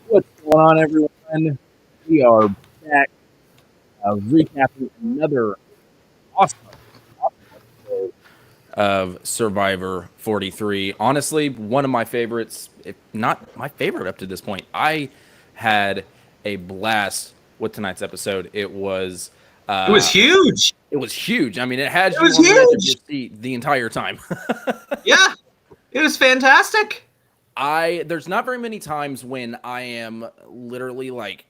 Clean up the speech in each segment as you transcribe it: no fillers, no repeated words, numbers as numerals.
What's going on, everyone? We are back recapping another awesome, awesome episode of Survivor 43. Honestly, one of my favorites, if not my favorite up to this point. I had a blast with tonight's episode. It was huge. It was huge. I mean, it had It you was on the edge of your huge. seat the entire time. Yeah, it was fantastic. There's not very many times when I am literally like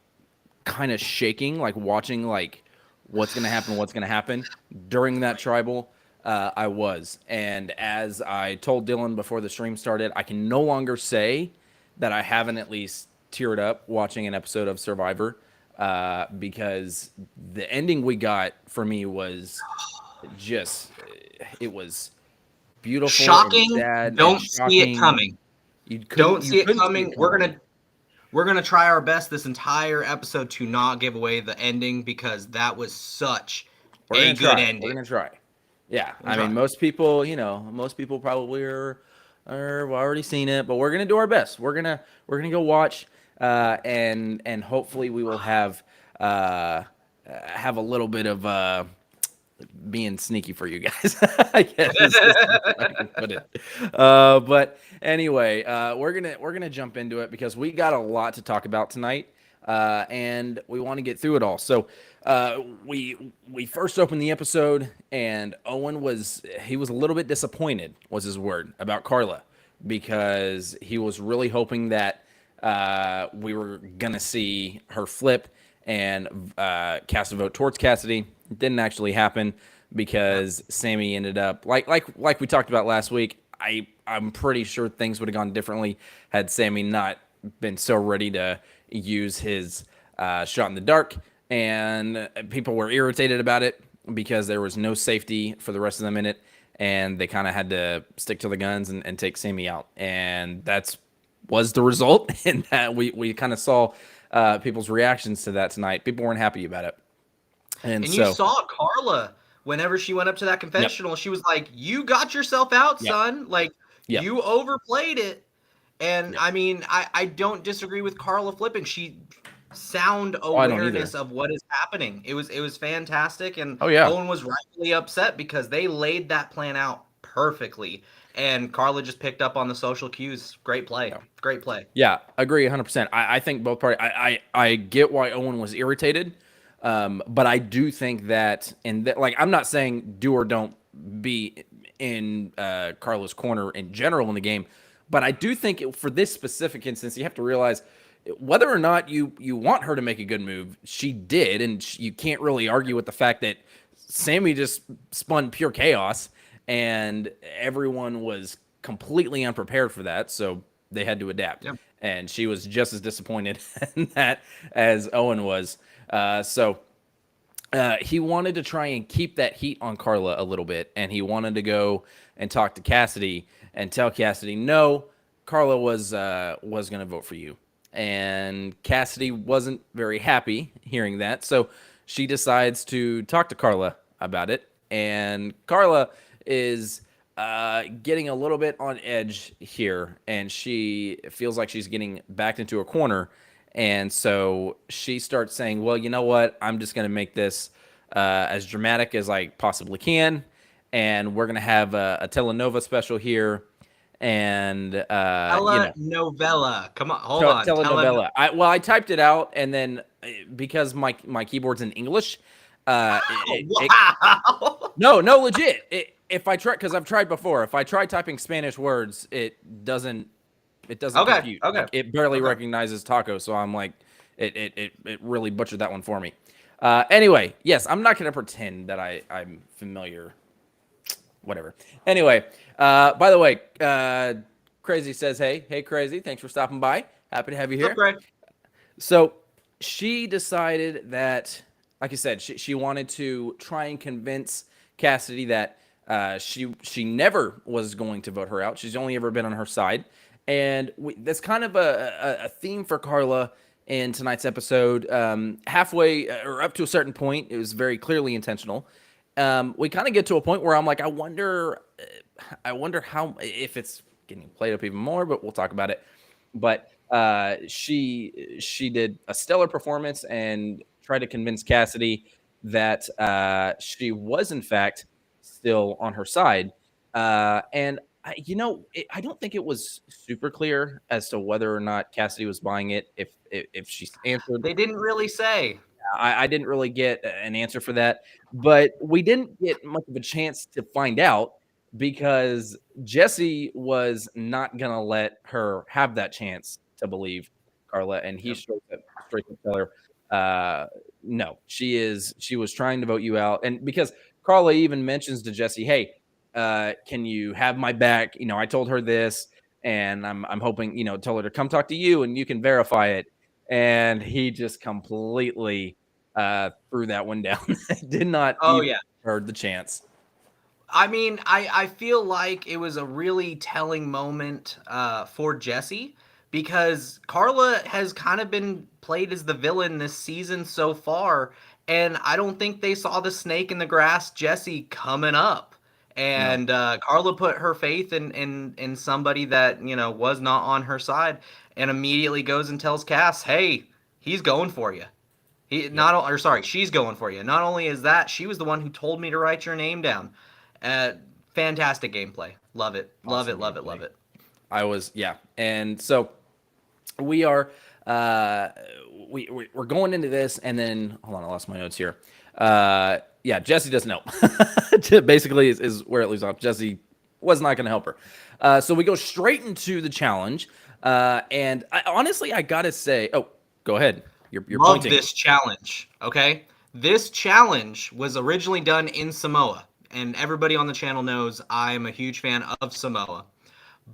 kind of shaking, like watching like what's gonna happen during that tribal. I was, and as I told Dylan before the stream started, I can no longer say that I haven't at least teared up watching an episode of Survivor, because the ending we got for me was just it was beautiful and Shocking. sad and Don't see it shocking. coming. You couldn't Don't you see it couldn't see coming. it We're coming. gonna we're gonna try our best this entire episode to not give away the ending because that was such We're a gonna good try. We're ending. gonna try. Yeah, We're I gonna mean, try. most people probably are already seen it, but we're gonna do our best. We're gonna go watch, and hopefully we will have a little bit of being sneaky for you guys. I guess is how I can put it. But anyway, we're gonna jump into it because we got a lot to talk about tonight, and we want to get through it all. So we first opened the episode, and Owen was a little bit disappointed, was his word, about Carla, because he was really hoping that we were gonna see her flip and cast a vote towards Cassidy. It didn't actually happen because Sammy ended up like we talked about last week. I'm pretty sure things would have gone differently had Sammy not been so ready to use his shot in the dark, and people were irritated about it because there was no safety for the rest of the minute, and they kind of had to stick to the guns and take Sammy out, and that's was the result. And that we kind of saw people's reactions to that tonight. People weren't happy about it, and And you so saw Carla whenever she went up to that yep, confessional. She was like, "You got yourself out, yep, son. Like yep, you overplayed it." And yep. I mean, I don't disagree with Carla flipping. She sound Oh, I don't either. awareness of what is happening. It was fantastic, and Oh yeah, Owen was rightfully upset because they laid that plan out perfectly, and Carla just picked up on the social cues. Great play, yeah, great play. yeah. Agree 100%. I think both parties. I get why Owen was irritated, but I do think that, and that, like, I'm not saying do or don't be in Carla's corner in general in the game, but I do think for this specific instance, you have to realize whether or not you want her to make a good move, she did, and you can't really argue with the fact that Sammy just spun pure chaos, and everyone was completely unprepared for that, so they had to adapt. Yep. And she was just as disappointed in that as Owen was. He wanted to try and keep that heat on Carla a little bit, and he wanted to go and talk to Cassidy and tell Cassidy, no, Carla was going to vote for you. And Cassidy wasn't very happy hearing that, so she decides to talk to Carla about it. And Carla is getting a little bit on edge here, and she feels like she's getting backed into a corner. And so she starts saying, well, you know what? I'm just going to make this as dramatic as I possibly can. And we're going to have a telenovela special here. And, Telenovela. Come on, hold on. telenovela. I typed it out. And then because my keyboard's in English, Wow. no, legit. If I try, because I've tried before, if I try typing Spanish words, it doesn't Okay. compute. Okay. Like, it barely Okay. recognizes taco, so I'm like, it really butchered that one for me. Anyway, yes, I'm not gonna pretend that I'm familiar. Whatever. Anyway, by the way, Crazy says, hey, Crazy, thanks for stopping by. Happy to have you What's here. up, Greg? So she decided that, like I said, she wanted to try and convince Cassidy that she never was going to vote her out. She's only ever been on her side, and that's kind of a theme for Carla in tonight's episode. Halfway or up to a certain point, it was very clearly intentional. We kind of get to a point where I'm like, I wonder how, if it's getting played up even more, but we'll talk about it. But She did a stellar performance and tried to convince Cassidy that she was in fact still on her side. And I don't think it was super clear as to whether or not Cassidy was buying it. If she answered, They didn't really say. I didn't really get an answer for that, but we didn't get much of a chance to find out because Jesse was not gonna let her have that chance to believe Carla, and he Yep. straight up tell her, no, she was trying to vote you out, and because Carla even mentions to Jesse, hey, can you have my back? I told her this, and I'm hoping tell her to come talk to you, and you can verify it. And he just completely threw that one down. Did not Oh even yeah. heard the chance. I mean, I feel like it was a really telling moment for Jesse because Carla has kind of been played as the villain this season so far, and I don't think they saw the snake in the grass Jesse coming up. No. And Carla put her faith in somebody that was not on her side, and immediately goes and tells Cass, "Hey, he's going for you." He Yep. not or sorry, she's going for you. Not only is that, she was the one who told me to write your name down. Uh, Fantastic gameplay. Love it. Love it. Awesome Love it. gameplay. Love it. Yeah. And so we are uh we're going into this, and then hold on, I lost my notes here. Yeah, Jesse doesn't know. Basically is where it leaves off. Jesse was not going to help her. So we go straight into the challenge. And honestly, I gotta say, oh, go ahead. You're Love pointing. this challenge. Okay, this challenge was originally done in Samoa, and everybody on the channel knows I'm a huge fan of Samoa.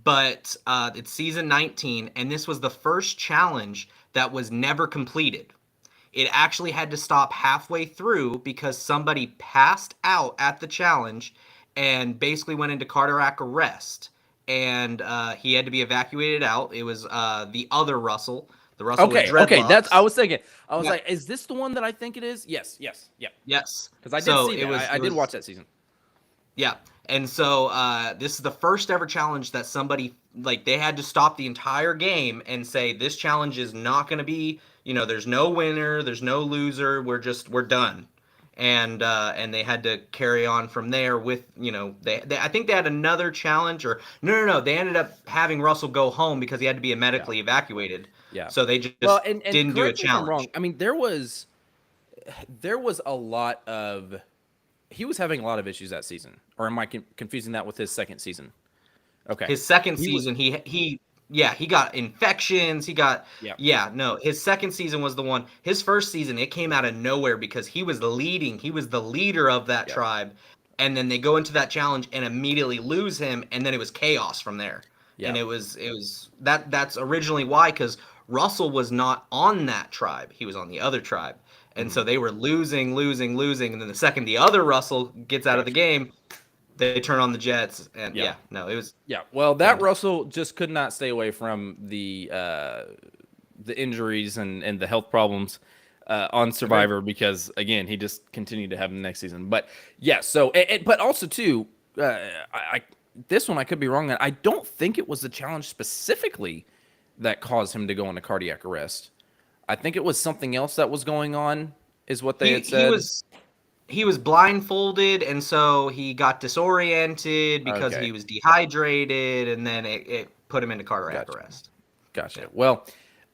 But it's season 19, and this was the first challenge that was never completed. It actually had to stop halfway through because somebody passed out at the challenge and basically went into cardiac arrest. And he had to be evacuated out. It was the other Russell, the Russell with Okay. That's I dreadlocks. was thinking. I was Yeah. like, is this the one that I think it is? Yes, yeah. Yes. Because I did So see that. I it did watch was that season. yeah. And so this is the first ever challenge that somebody like they had to stop the entire game and say this challenge is not going to be, there's no winner, there's no loser, we're done. And they had to carry on from there with, they I think they had another challenge or no, they ended up having Russell go home because he had to be Yeah, medically evacuated. yeah. So they Well, just and didn't do a correct me if I'm wrong. challenge. I mean, there was a lot of he was having a lot of issues that season, or am I confusing that with his second season? Okay, His second he was. season, he got infections. He got Yeah, yeah no. His second season was the one. His first season, it came out of nowhere because he was leading. He was the leader of that yeah, tribe, and then they go into that challenge and immediately lose him, and then it was chaos from there. yeah. And it was that's originally why because Russell was not on that tribe. He was on the other tribe. And Hmm. so they were losing, losing, losing, and then the second the other Russell gets out of the Gotcha. game, they turn on the Jets, and Yeah, yeah, no, it was yeah. Well, that fantastic. Russell just could not stay away from the injuries and the health problems on Agreed. Survivor because again he just continued to have them next season. But yeah, so but also too, I this one I could be wrong on. I don't think it was the challenge specifically that caused him to go into cardiac arrest. I think it was something else that was going on, is what they He had he said. was he was blindfolded, and so he got disoriented because Okay, he was dehydrated, and then it put him into cardiac gotcha, arrest. gotcha. Yeah. Well,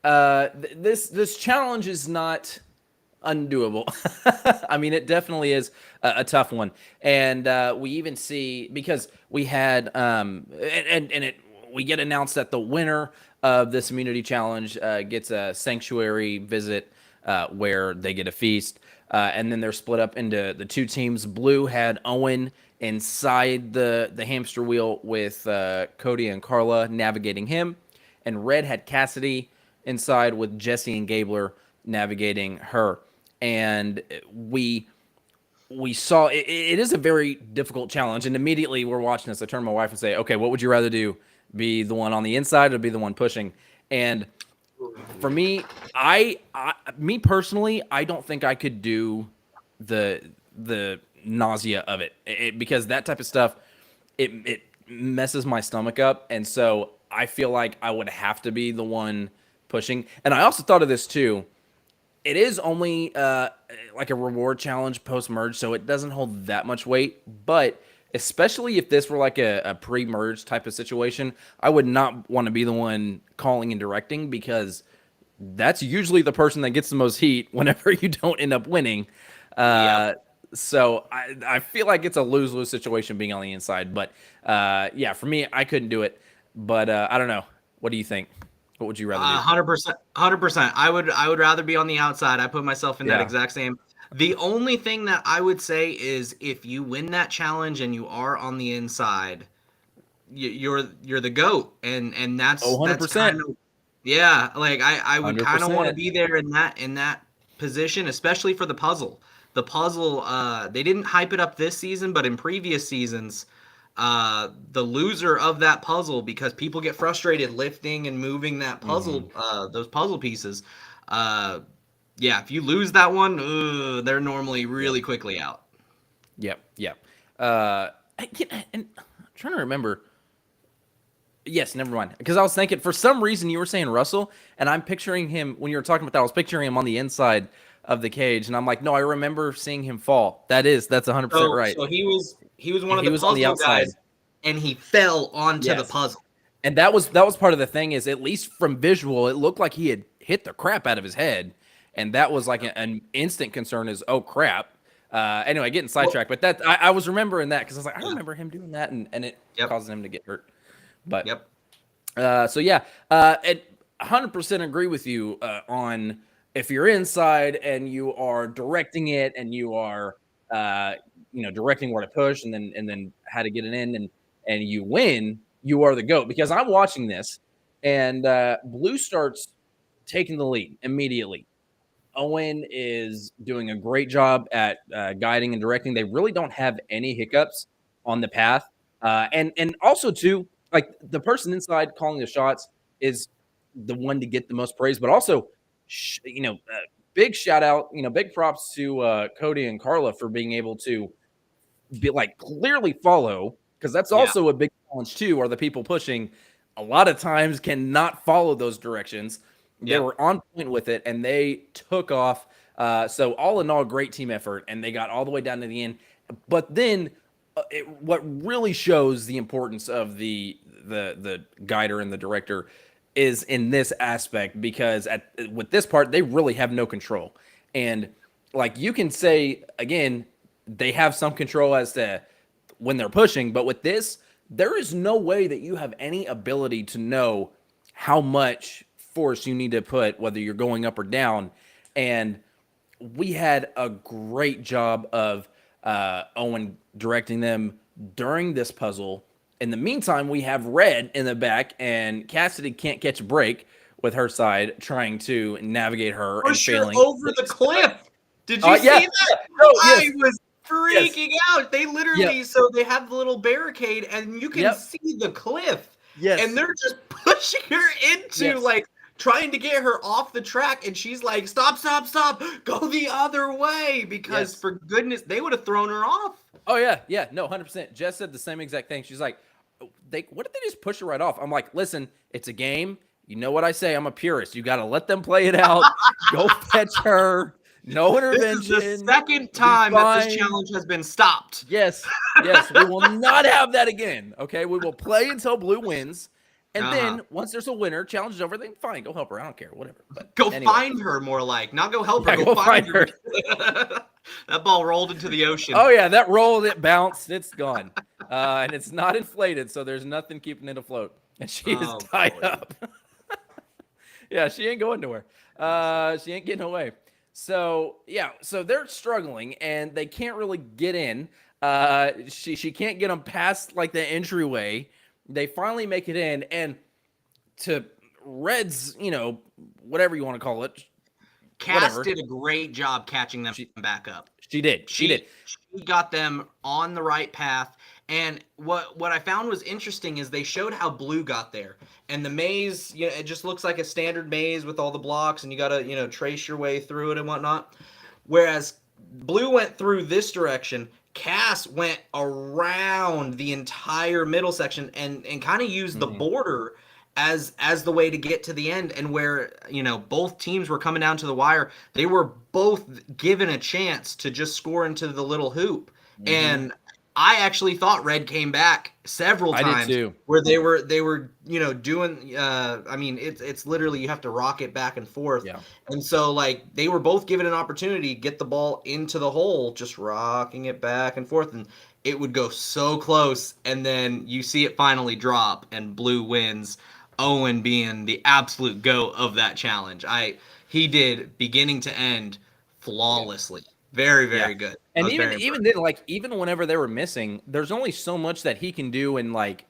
this challenge is not undoable. I mean, it definitely is a tough one, and we even see because we had and it we get announced that the winner of this immunity challenge gets a sanctuary visit where they get a feast, and then they're split up into the two teams. Blue had Owen inside the hamster wheel with Cody and Carla navigating him, and Red had Cassidy inside with Jesse and Gabler navigating her. And we saw it is a very difficult challenge. And immediately we're watching this. I turn to my wife and say, "Okay, what would you rather do? Be the one on the inside or be the one pushing?" And for me, me personally, I don't think I could do the nausea of because that type of stuff it messes my stomach up, and so I feel like I would have to be the one pushing. And I also thought of this too. It is only like a reward challenge post merge, so it doesn't hold that much weight. But especially if this were like a pre merge type of situation, I would not want to be the one calling and directing because that's usually the person that gets the most heat whenever you don't end up winning. Yep. So I feel like it's a lose lose situation being on the inside. But yeah, for me, I couldn't do it. But I don't know. What do you think? What would you rather do? 100%. 100%. I would rather be on the outside. I put myself in that Yeah. exact same. The only thing that I would say is if you win that challenge and you are on the inside, you're the goat, and Oh, that's 100%. kind of, yeah. Like I would kind of want to 100%. be there in that position, especially for the puzzle. The puzzle, they didn't hype it up this season, but in previous seasons, the loser of that puzzle, because people get frustrated lifting and moving that Hmm. puzzle, those puzzle pieces. Uh, yeah, if you lose that one, they're normally Yep. really quickly out. Yep. Yep. Uh, and I'm trying to remember. Yes, never mind. Because I was thinking for some reason you were saying Russell, and I'm picturing him when you were talking about that. I was picturing him on the inside of the cage, and I'm like, no, I remember seeing him fall. That's 100% So right. so he was one of He the was on the puzzle outside. guys, and he fell onto the Yes, puzzle. and that was part of the thing is at least from visual, it looked like he had hit the crap out of his head, and that was like an instant concern. Is oh crap. Anyway, getting Well, sidetracked, but that I was remembering that because I was like, I yeah. remember him doing that, and it Yep. causing him to get hurt. But Yep. so yeah, and 100% agree with you on if you're inside and you are directing it and you are uh, directing where to push and then how to get it in and you win, you are the goat because I'm watching this and Blue starts taking the lead immediately. Owen is doing a great job at guiding and directing. They really don't have any hiccups on the path, and also too, like the person inside calling the shots is the one to get the most praise. But also, big shout out, big props to Cody and Carla for being able to be like clearly follow because that's Yeah. also a big challenge too. Are the people pushing a lot of times cannot follow those directions. They Yep. were on point with it and they took off. So all in all, great team effort, and they got all the way down to the end. But then, what really shows the importance of the guider and the director is in this aspect because with this part they really have no control, and like you can say again they have some control as to when they're pushing, but with this, there is no way that you have any ability to know how much force you need to put, whether you're going up or down. And we had a great job of Owen directing them during this puzzle. In the meantime, we have Red in the back, and Cassidy can't catch a break with her side, trying to navigate her and Push her failing. over the cliff. Did you Yeah, see that? oh I yes, was yes, freaking out. They yep, literally, so they have the little barricade and you can yep, see the cliff, and yes, they're just pushing her into, yes, like, trying to get her off the track, and she's like, stop, stop, stop, go the other way, because yes. for goodness, they would have thrown her off. Oh yeah, yeah, no, 100%. Jess said the same exact thing. She's like, they what if they just push her right off? I'm like, listen, it's a game. You know what I say? I'm a purist. You got to let them play it out. Go fetch her. No This is the intervention. second You'll be time that this fine. challenge has been stopped. Yes, yes, we will not have that again. Okay, we will play until Blue wins, and Uh-huh. then once there's a winner, challenge is over. Then fine, go help her. I don't care, whatever. But Go anyway, find her, more like. Not go help her, yeah, go go find find her. her. That ball rolled into the ocean. Oh yeah, that rolled, it bounced, it's gone, and it's not inflated, so there's nothing keeping it afloat, and she is Oh tied boy. up. Yeah, she ain't going nowhere. She ain't getting away. So yeah, so they're struggling and they can't really get in. She can't get them past like the entryway. They finally make it in, and to Red's, whatever you want to call it, Cass whatever. did a great job catching them She back up. she did. She She did. she got them on the right path. And what I found was interesting is they showed how Blue got there. And the maze, it just looks like a standard maze with all the blocks, and you gotta, trace your way through it and whatnot. Whereas Blue went through this direction, Cass went around the entire middle section and kind of used the Hmm. border as the way to get to the end, and where both teams were coming down to the wire. They were both given a chance to just score into the little hoop, Hmm. and I actually thought Red came back several I did times too. where they were doing I mean it's literally you have to rock it back and forth. Yeah. And so like they were both given an opportunity to get the ball into the hole, just rocking it back and forth, and it would go so close, and then you see it finally drop and blue wins. Owen being the absolute goat of that challenge. He did beginning to end Yeah. flawlessly. Very, Yeah. very good. I And was even very even impressed. then, like even whenever they were missing, there's only so much that he can do, and like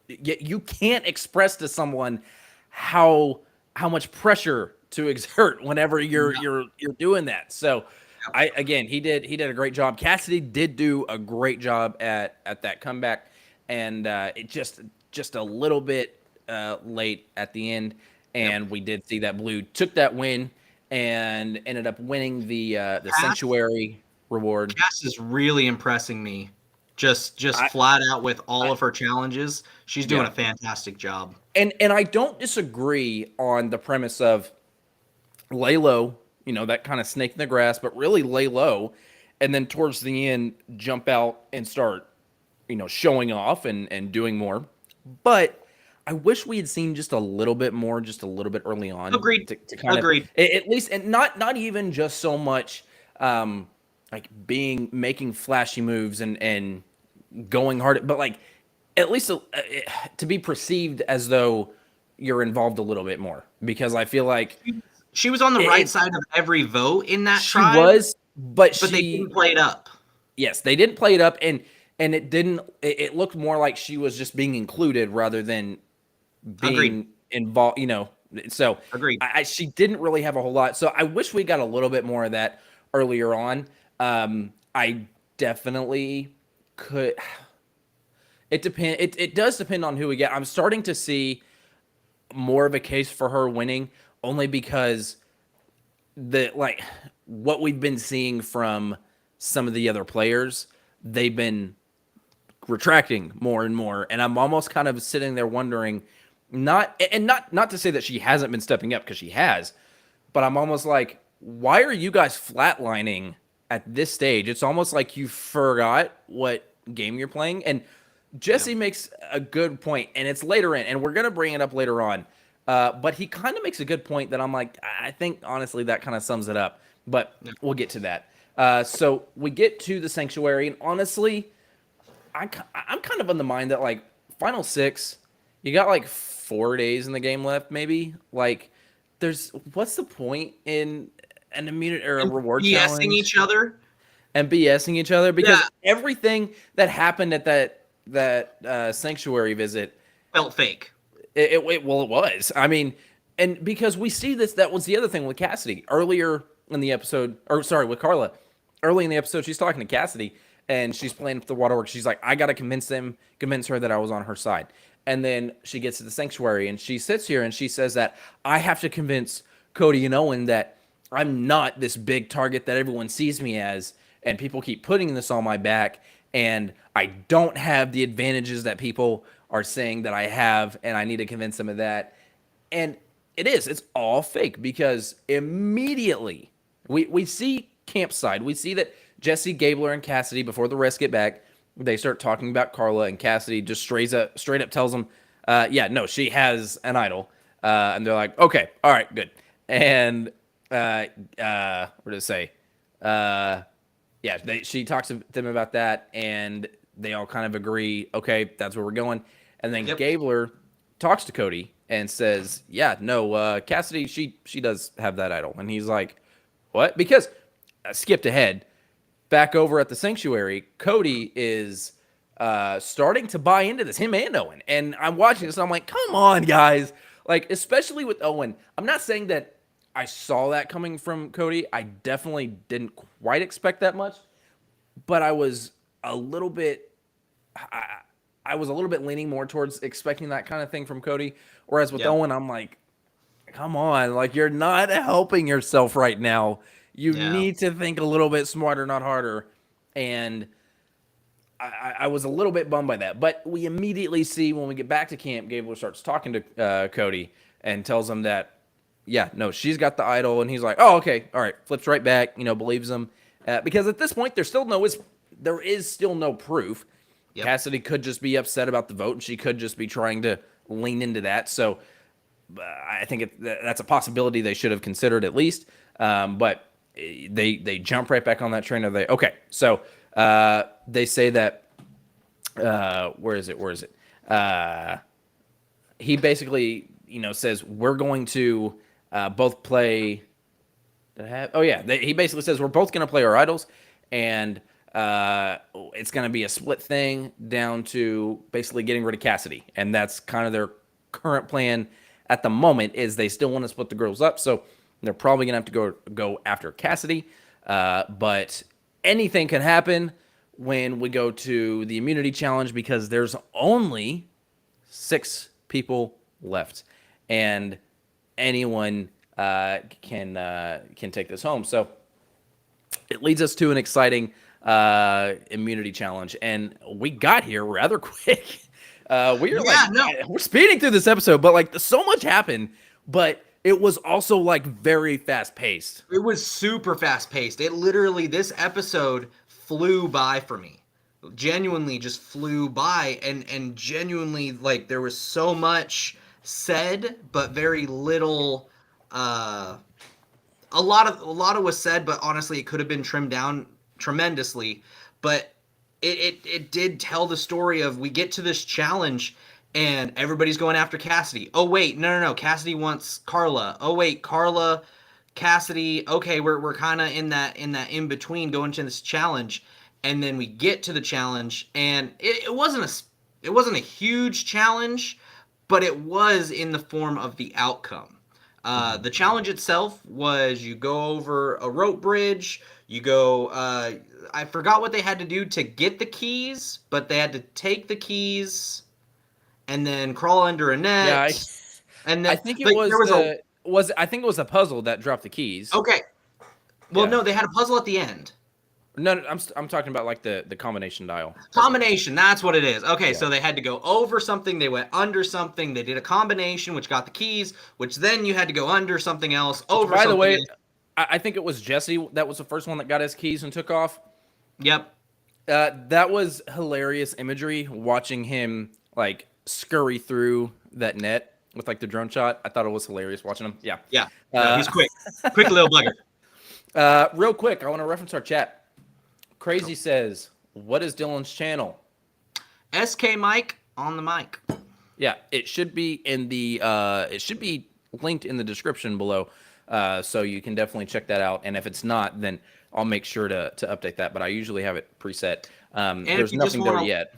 you can't express to someone how how much pressure to exert whenever Yeah, you're doing that. So yeah. I again he did a great job. Cassidy did do a great job at that comeback, and it just a little bit late at the end, Yep. and we did see that Blue took that win and ended up winning the Cass, sanctuary reward. Cass is really impressing me. Just I, flat out with all I of her challenges. She's doing yeah, a fantastic job. and I don't disagree on the premise of lay low, that kind of snake in the grass, but really lay low, and then towards the end jump out and start, showing off and doing more. But I wish we had seen just a little bit more, just a little bit early on Agreed. to kind of Agreed. at least, and not even just so much like making flashy moves and going hard, but like at least to be perceived as though you're involved a little bit more, because I feel like She was on the right it, side of every vote in that she tribe, was, but but they didn't she, play it up. yes, they didn't play it up, and it didn't. It looked more like she was just being included rather than Agreed. being involved. So Agreed. she didn't really have a whole lot. So I wish we got a little bit more of that earlier on. I definitely could. It depend. It does depend on who we get. I'm starting to see more of a case for her winning, only because the like what we've been seeing from some of the other players, they've been retracting more and more, and I'm almost kind of sitting there wondering, not to say that she hasn't been stepping up, because she has, but I'm almost like, why are you guys flatlining at this stage? It's almost like you forgot what game you're playing. And Yeah. Jesse makes a good point, and it's later in, and we're gonna bring it up later on. But he kind of makes a good point that I'm like, I think honestly that kind of sums it up. But Yeah. we'll get to that. So we get to the sanctuary, and honestly, I'm kind of on the mind that like final six, you got like 4 days in the game left, maybe. Like, what's the point in an immunity or a And reward BSing challenge each other. and BSing each other? Yeah. Because everything that happened at that sanctuary visit, Felt fake. well, it was. I mean, and because we see this, that was the other thing with Cassidy earlier in the episode, or sorry, with Carla. Early in the episode, she's talking to Cassidy, and she's playing with the waterworks. She's like, I got to convince her that I was on her side. And then she gets to the sanctuary, and she sits here and she says that I have to convince Cody and Owen that I'm not this big target that everyone sees me as, and people keep putting this on my back, and I don't have the advantages that people are saying that I have, and I need to convince them of that. And it's all fake, because immediately we see campside. We see that Jesse, Gabler, and Cassidy, before the rest get back, they start talking about Carla, and Cassidy just straight up tells them, yeah, no, she has an idol. And they're like, okay, all right, good. And what did it say? Uh, yeah, she talks to them about that, and they all kind of agree, okay, that's where we're going. And then Yep. Gabler talks to Cody and says, yeah, no, Cassidy, she does have that idol. And he's like, what? Because I skipped ahead. Back over at the sanctuary, Cody is starting to buy into this, him and Owen. And I'm watching this, and I'm like, come on, guys. Like, especially with Owen. I'm not saying that I saw that coming from Cody. I definitely didn't quite expect that much, but I was a little bit I was a little bit leaning more towards expecting that kind of thing from Cody. Whereas with Yeah. Owen, I'm like, come on, like you're not helping yourself right now. You Yeah. need to think a little bit smarter, not harder. And I was a little bit bummed by that. But we immediately see when we get back to camp, Gable starts talking to Cody and tells him that, yeah, no, she's got the idol. And he's like, oh, okay, all right, flips right back, believes him. Because at this point, there is still no proof. Yep. Cassidy could just be upset about the vote, and she could just be trying to lean into that. So I think that's a possibility they should have considered at least. But they jump right back on that train. So they say that where is it? He basically says we're going to both play. He basically says we're both going to play our idols, and it's going to be a split thing down to basically getting rid of Cassidy, and that's kind of their current plan at the moment. Is they still want to split the girls up, so they're probably going to have to go after Cassidy, but anything can happen when we go to the immunity challenge because there's only 6 people left, and anyone can take this home. So it leads us to an exciting immunity challenge, and we got here rather quick. We're speeding through this episode, but like so much happened, but it was also like very fast paced. It was super fast paced. It literally, this episode flew by for me. Genuinely just flew by, and genuinely, like, there was so much said, but very little. A lot of was said, but honestly, it could have been trimmed down tremendously. But it did tell the story of, we get to this challenge and everybody's going after Cassidy. Oh wait, no, Cassidy wants Carla. Oh wait, Carla, Cassidy. Okay, we're kind of in that in between going to this challenge, and then we get to the challenge, and it wasn't a huge challenge, but it was in the form of the outcome. The challenge itself was you go over a rope bridge. You go. I forgot what they had to do to get the keys, but they had to take the keys and then crawl under a net. Yeah, and then I think I think it was a puzzle that dropped the keys. Okay. Well, no, they had a puzzle at the end. No, I'm talking about like the combination dial. Combination, that's what it is. Okay, so they had to go over something, they went under something, they did a combination, which got the keys, which then you had to go under something else, over By something the way, else. I think it was Jesse that was the first one that got his keys and took off. Yep. That was hilarious imagery, watching him like scurry through that net with like the drone shot. I thought it was hilarious watching him. Yeah. Yeah. No, he's quick. Quick little bugger. Real quick, I want to reference our chat. Crazy says, what is Dylan's channel? SK Mike on the mic. Yeah, it should be linked in the description below. So you can definitely check that out. And if it's not, then I'll make sure to update that. But I usually have it preset. There's nothing there yet.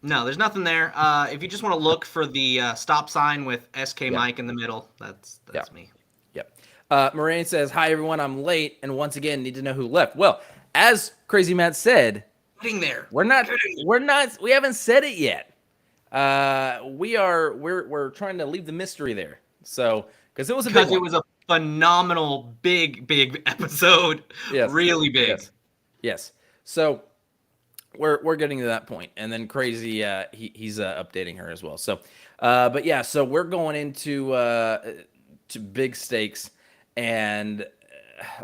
No, there's nothing there. If you just want to look for the stop sign with SK Mike in the middle, that's me. Yep. Moraine says, hi, everyone. I'm late. And once again, need to know who left. Well, as Crazy Matt said, getting there. We haven't said it yet. We're trying to leave the mystery there. So, because it was a phenomenal big episode. Yes. Really big. Yes. So we're getting to that point, and then Crazy he's updating her as well. So but yeah, so we're going into to big stakes, and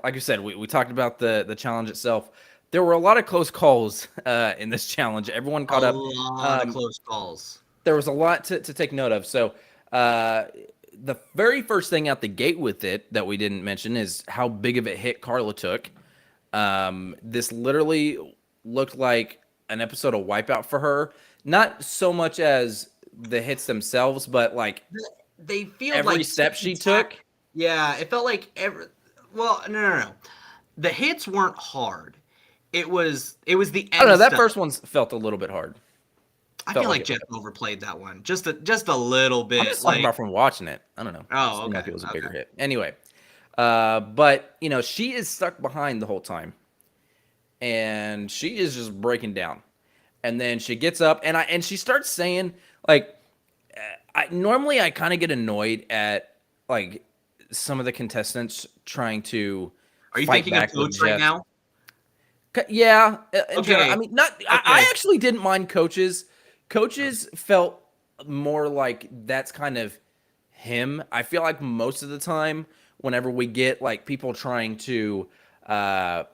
like I said, we talked about the challenge itself. There were a lot of close calls in this challenge. Everyone caught up. A lot of close calls. There was a lot to take note of. So the very first thing out the gate with it that we didn't mention is how big of a hit Carla took. This literally looked like an episode of Wipeout for her. Not so much as the hits themselves, but like they feel every like step she took. Yeah, it felt like no. The hits weren't hard. It was the end. I don't know. That first one felt a little bit hard. I feel like Jeff overplayed that one just a little bit. I'm just talking about from watching it. I don't know. Oh, okay. Like it was a bigger hit. Anyway, but she is stuck behind the whole time, and she is just breaking down. And then she gets up, and she starts saying like, normally I kind of get annoyed at like some of the contestants trying to. Are you thinking of Coach right now? Yeah, in general. I Okay. mean, not. I Okay. actually didn't mind coaches. Coaches felt more like that's kind of him. I feel like most of the time, whenever we get like people trying to uh,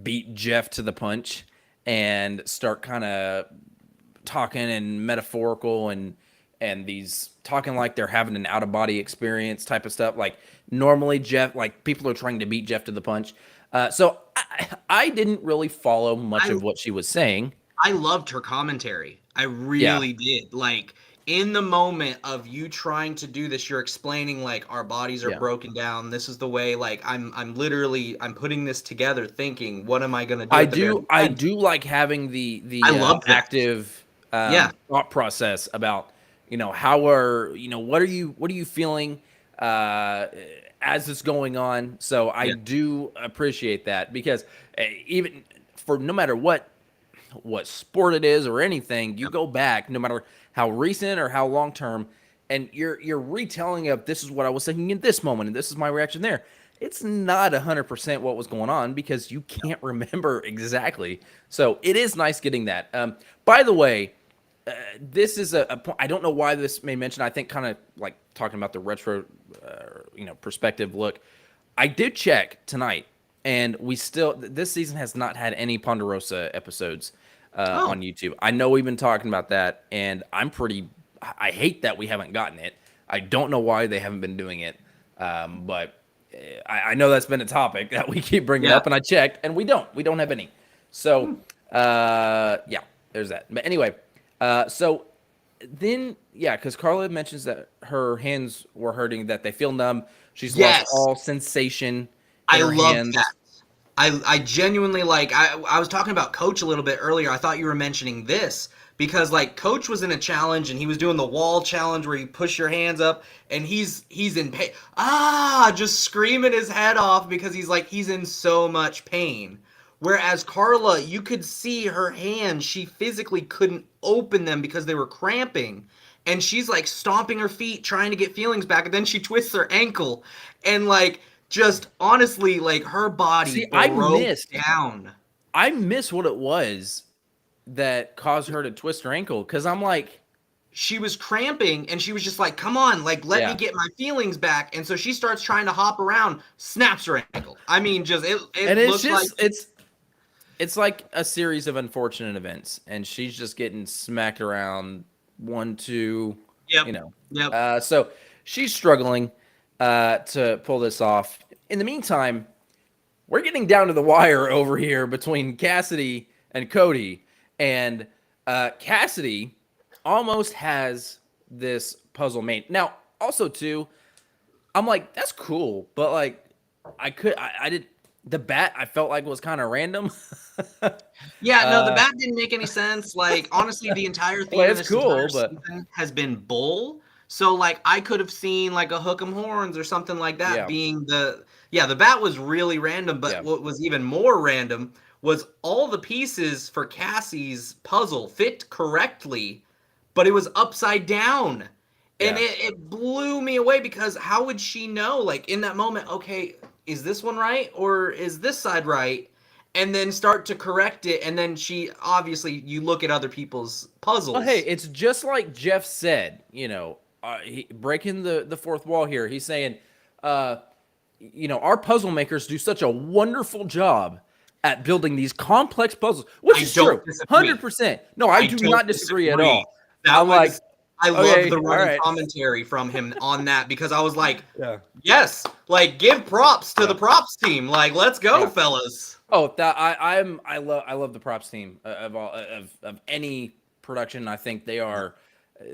beat Jeff to the punch and start kind of talking and metaphorical and these talking like they're having an out of body experience type of stuff. Like normally Jeff, like people are trying to beat Jeff to the punch. So I didn't really follow much I of what she was saying. I loved her commentary. I Yeah, really did. Like in the moment of you trying to do this, you're explaining like our bodies are yeah. broken down. This is the way like I'm literally I'm putting this together thinking, what am I going to do I at the very do. I end? do like having I the love that. active Yeah. thought process about how are what are you feeling uh, as it's going on. So I Yeah. do appreciate that because even for no matter what sport it is or anything, you Yep. go back no matter how recent or how long term, and you're retelling of this is what I was thinking in this moment, and this is my reaction there. It's not 100% what was going on because you can't remember exactly. So it is nice getting that. By the way, this is a point. I don't know why this may mention. I think kind of like talking about the retro, perspective look. I did check tonight, and we still this season has not had any Ponderosa episodes Oh, on YouTube. I know we've been talking about that, and I'm pretty. I hate that we haven't gotten it. I don't know why they haven't been doing it, but I know that's been a topic that we keep bringing yeah. up, and I checked, and we don't have any. So yeah, there's that. But anyway, so then yeah, because Carla mentions that her hands were hurting, that they feel numb. She's lost Yes. all sensation in I her love that. hands. I genuinely like I was talking about Coach a little bit earlier. I thought you were mentioning this because like Coach was in a challenge and he was doing the wall challenge where you push your hands up and he's in pain. Just screaming his head off because he's in so much pain. Whereas Carla, you could see her hands, she physically couldn't open them because they were cramping. And she's like stomping her feet trying to get feelings back and then she twists her ankle and like just honestly like her body See, broke down. I miss what it was that caused her to twist her ankle because I'm like, She was cramping and she was just like, come on, like let me yeah, get my feelings back. And so she starts trying to hop around, snaps her ankle. I mean, just and it it's looked like just it's like a series of unfortunate events, and she's just getting smacked around one, two, yep, you know. yep. So she's struggling to pull this off. In the meantime, we're getting down to the wire over here between Cassidy and Cody, and Cassidy almost has this puzzle made. Now, also too, I'm like, that's cool, but like, I did the bat. I felt like was kind of random. Yeah, no, the uh, bat didn't make any sense. Like, honestly, the entire well, theme of it's this entire cool, but season has been bull. So, like, I could have seen like a hook 'em horns or something like that yeah, being the yeah, the bat was really random, but yeah, what was even more random was all the pieces for Cassie's puzzle fit correctly, but it was upside down. And yeah. it blew me away because how would she know, like in that moment, okay, is this one right or is this side right? And then start to correct it. And then she obviously you look at other people's Well, hey, puzzles. it's just like Jeff said. Breaking the fourth wall here. He's saying, uh, our puzzle makers do such a wonderful job at building these complex puzzles, which I is don't true, disagree. 100%. No, I I do don't not disagree at disagree. all. That I'm like, was I loved okay, the all running right, commentary from him on that because I was like, yeah, yes, like give props to yeah, the props team. Like, let's go, yeah. fellas. Oh, that I love the props team of all of any production. I think they are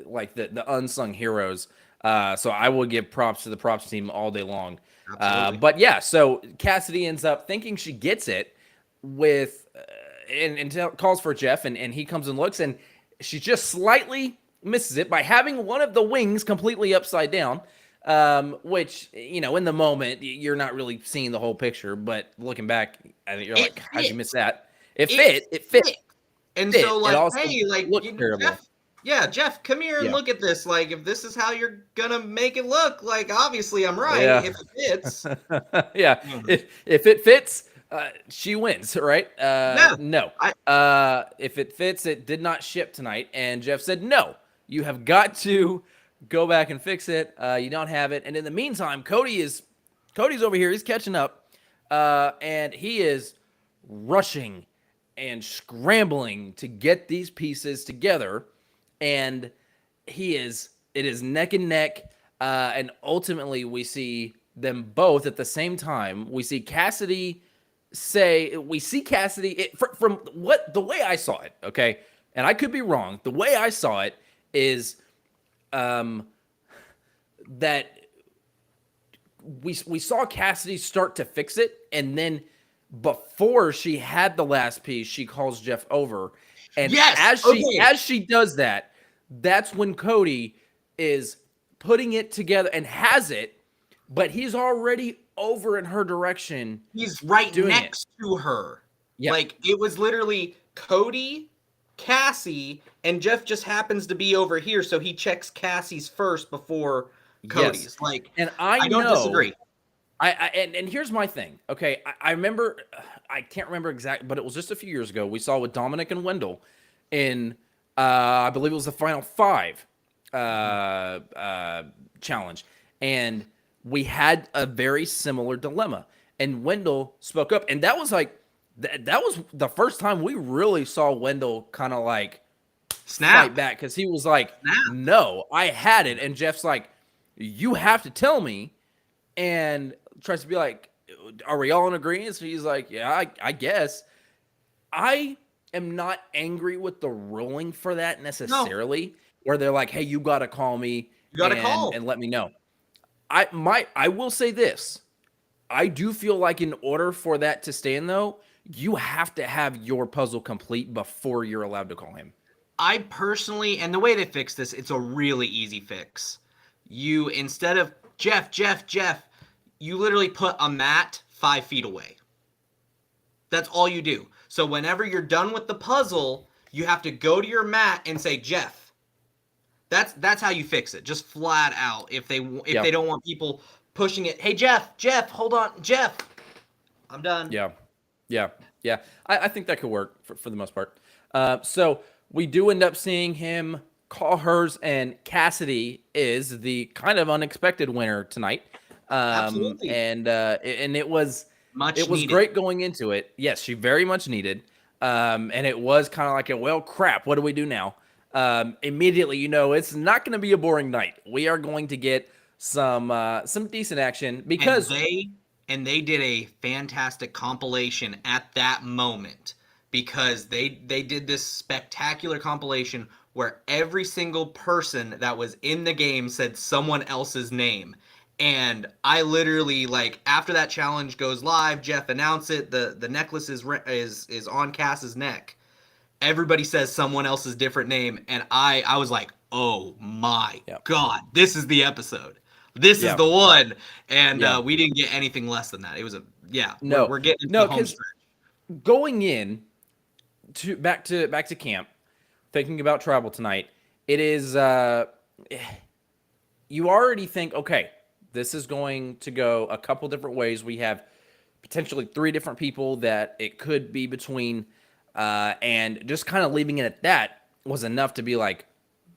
like the unsung heroes. So I will give props to the props team all day long. Absolutely. But yeah, so Cassidy ends up thinking she gets it with calls for Jeff, and he comes and looks, and she just slightly misses it by having one of the wings completely upside down. Which in the moment you're not really seeing the whole picture, but looking back, I think you're It like, how'd you miss fit. that? It It fit. It fit. fit. And Fit. so It like, also hey, like looked terrible. Jeff, yeah, Jeff, come here and Yeah. look at this. Like, if this is how you're gonna make it look, like obviously I'm right Yeah. if it fits. Yeah. Mhm. If it fits, She wins, right? Yeah. No. I, If it fits, it did not ship tonight. And Jeff said, no, you have got to go back and fix it. You don't have it. And in the meantime, Cody's over here. He's catching up. And he is rushing and scrambling to get these pieces together. And it is neck and neck. And ultimately, we see them both at the same time. We see Cassidy from what the way I saw it, okay, and I could be wrong. The way I saw it is that we saw Cassidy start to fix it, and then before she had the last piece, she calls Jeff over, and yes. as she does that, that's when Cody is putting it together and has it, but he's already over in her direction. He's right next to her. Yeah. Like, it was literally Cody, Cassie, and Jeff just happens to be over here, so he checks Cassie's first before Cody's. Yes. Like, and I don't disagree. And here's my thing. Okay, I remember, I can't remember exactly, but it was just a few years ago. We saw with Dominic and Wendell in, I believe it was the Final Five challenge, and we had a very similar dilemma. And Wendell spoke up, and that was like that was the first time we really saw Wendell kind of like fight back, because he was like, "No, I had it," and Jeff's like, "You have to tell me," and tries to be like, "Are we all in agreement?" So he's like, "Yeah, I guess." I am not angry with the ruling for that necessarily, where they're like, "Hey, you got to call me, you got to call and let me know." I will say this. I do feel like in order for that to stand, though, you have to have your puzzle complete before you're allowed to call him. I personally, and the way they fix this, it's a really easy fix. You, instead of Jeff, you literally put a mat 5 feet away. That's all you do. So whenever you're done with the puzzle, you have to go to your mat and say, Jeff. That's how you fix it. Just flat out. If they don't want people pushing it, hey Jeff, hold on, Jeff, I'm done. Yeah. I think that could work for the most part. So we do end up seeing him call hers, and Cassidy is the kind of unexpected winner tonight. Absolutely. And it was needed. Great going into it. Yes, she very much needed. And it was kind of like well, crap, what do we do now? Immediately, it's not going to be a boring night. We are going to get some decent action, because and they did a fantastic compilation at that moment, because they did this spectacular compilation where every single person that was in the game said someone else's name. And I literally, like, after that challenge goes live, Jeff announced it, the necklace is on Cass's neck. Everybody says someone else's different name, and I was like, oh my God, this is the episode. This is the one. And we didn't get anything less than that. It was we're getting into the home stretch. Going in to back to camp, thinking about travel tonight, it is you already think, okay, this is going to go a couple different ways. We have potentially 3 different people that it could be between. And just kind of leaving it at that was enough to be like,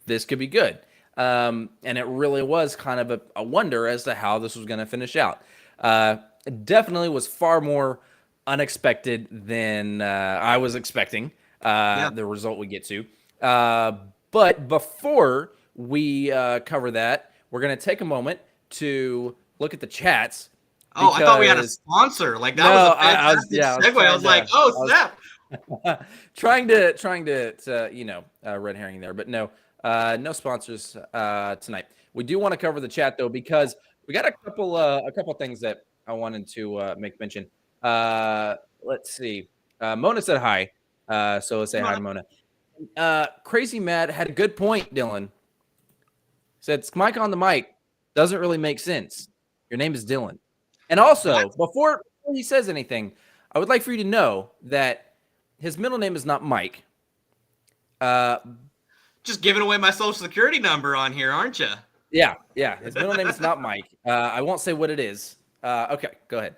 this could be good. And it really was kind of a wonder as to how this was going to finish out. It definitely was far more unexpected than I was expecting the result we get to. But before we cover that, we're going to take a moment to look at the chats. Oh, I thought we had a sponsor. Like, that was a fantastic segue. I was like, oh, snap. trying to red herring there, but no sponsors tonight. We do want to cover the chat though, because we got a couple things that I wanted to make mention. Let's see. Mona said hi, so let's say hi to Mona. Crazy Matt had a good point. Dylan said, "Mike on the mic doesn't really make sense. Your name is Dylan." And also, before he says anything, I would like for you to know that his middle name is not Mike. Just giving away my social security number on here, aren't you? Yeah. His middle name is not Mike. I won't say what it is. Okay, go ahead.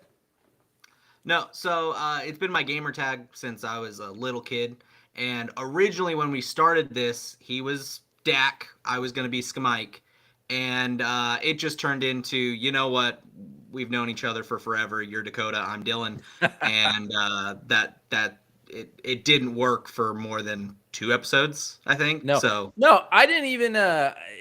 No, so it's been my gamer tag since I was a little kid. And originally, when we started this, he was Dak. I was going to be Skamike. And it just turned into, you know what? We've known each other for forever. You're Dakota. I'm Dylan. And it didn't work for more than 2 episodes, I think. No, So no, I didn't even.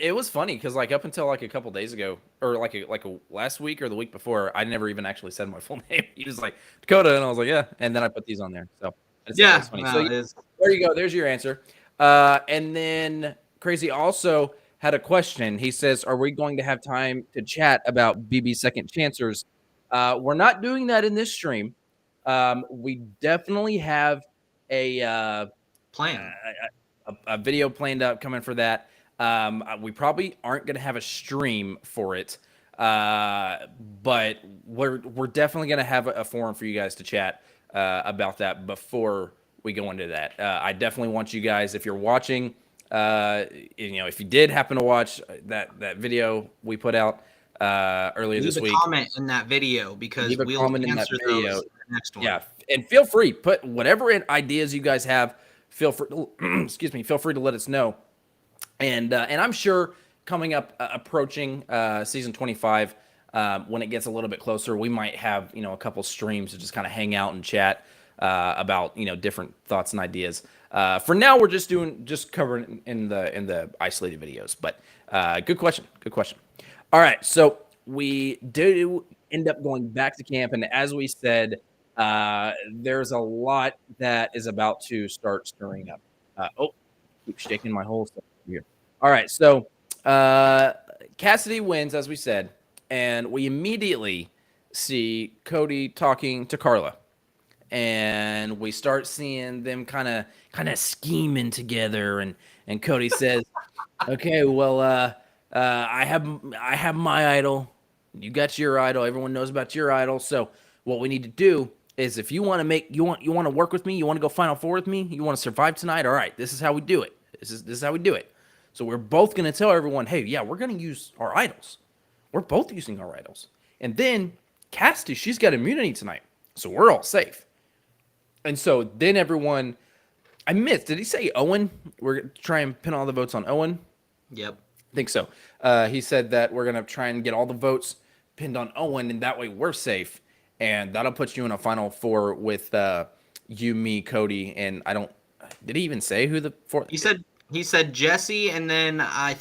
It was funny because like up until like a couple days ago, or like a last week or the week before, I never even actually said my full name. He was like Dakota, and I was like, yeah. And then I put these on there, so I just thought that yeah, was funny. So no, yeah, it is. there you go. There's your answer. And then Crazy also had a question. He says, "Are we going to have time to chat about BB Second Chancers?" We're not doing that in this stream. We definitely have a. Plan. A video planned up coming for that. We probably aren't going to have a stream for it, but we're definitely going to have a forum for you guys to chat about that before we go into that. I definitely want you guys, if you're watching, if you did happen to watch that video we put out earlier Leave this a week, comment in that video because leave a we'll comment in that answer those video. in the next one. Yeah, and feel free put whatever ideas you guys have. Feel free, excuse me. Feel free to let us know. And I'm sure coming up, approaching season 25, when it gets a little bit closer, we might have a couple streams to just kind of hang out and chat about different thoughts and ideas. For now, we're just covering in the isolated videos. But good question, good question. All right, so we do end up going back to camp, and as we said, there's a lot that is about to start stirring up. Keep shaking my whole stuff here. All right, so Cassidy wins, as we said, and we immediately see Cody talking to Carla, and we start seeing them kind of scheming together, and Cody says, "Okay, well, I have my idol. You got your idol. Everyone knows about your idol. So what we need to do is, if you want to you want to work with me, you want to go Final Four with me, you want to survive tonight. All right, this is how we do it. This is how we do it. So we're both gonna tell everyone, hey, yeah, we're gonna use our idols. We're both using our idols, and then Cassidy, she's got immunity tonight, so we're all safe. And so then everyone, I missed. Did he say Owen? We're gonna try and pin all the votes on Owen. Yep. I think so. He said that we're gonna try and get all the votes pinned on Owen, and that way we're safe, and that'll put you in a Final Four with you, me, Cody, and I don't. Did he even say who the four? He said Jesse, and then I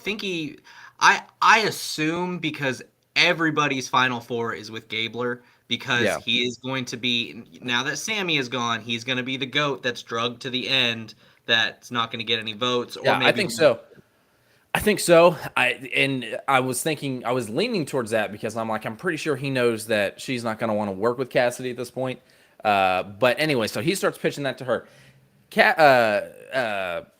assume because everybody's Final Four is with Gabler because Yeah, he is going to be, now that Sammy is gone, he's going to be the goat that's drugged to the end that's not going to get any votes, or yeah, I maybe think so. I think so. I was thinking, I was leaning towards that because I'm like, I'm pretty sure he knows that she's not going to want to work with Cassidy at this point. But anyway, so he starts pitching that to her.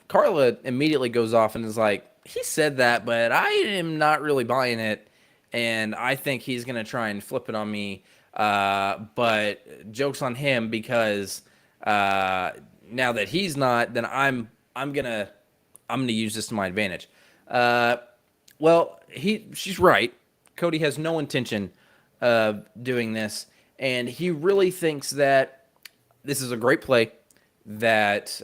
Carla immediately goes off and is like, he said that, but I am not really buying it, and I think he's gonna try and flip it on me. But jokes on him because now that he's not, then I'm gonna use this to my advantage. Uh, well, she's right. Cody has no intention of doing this, and he really thinks that this is a great play. That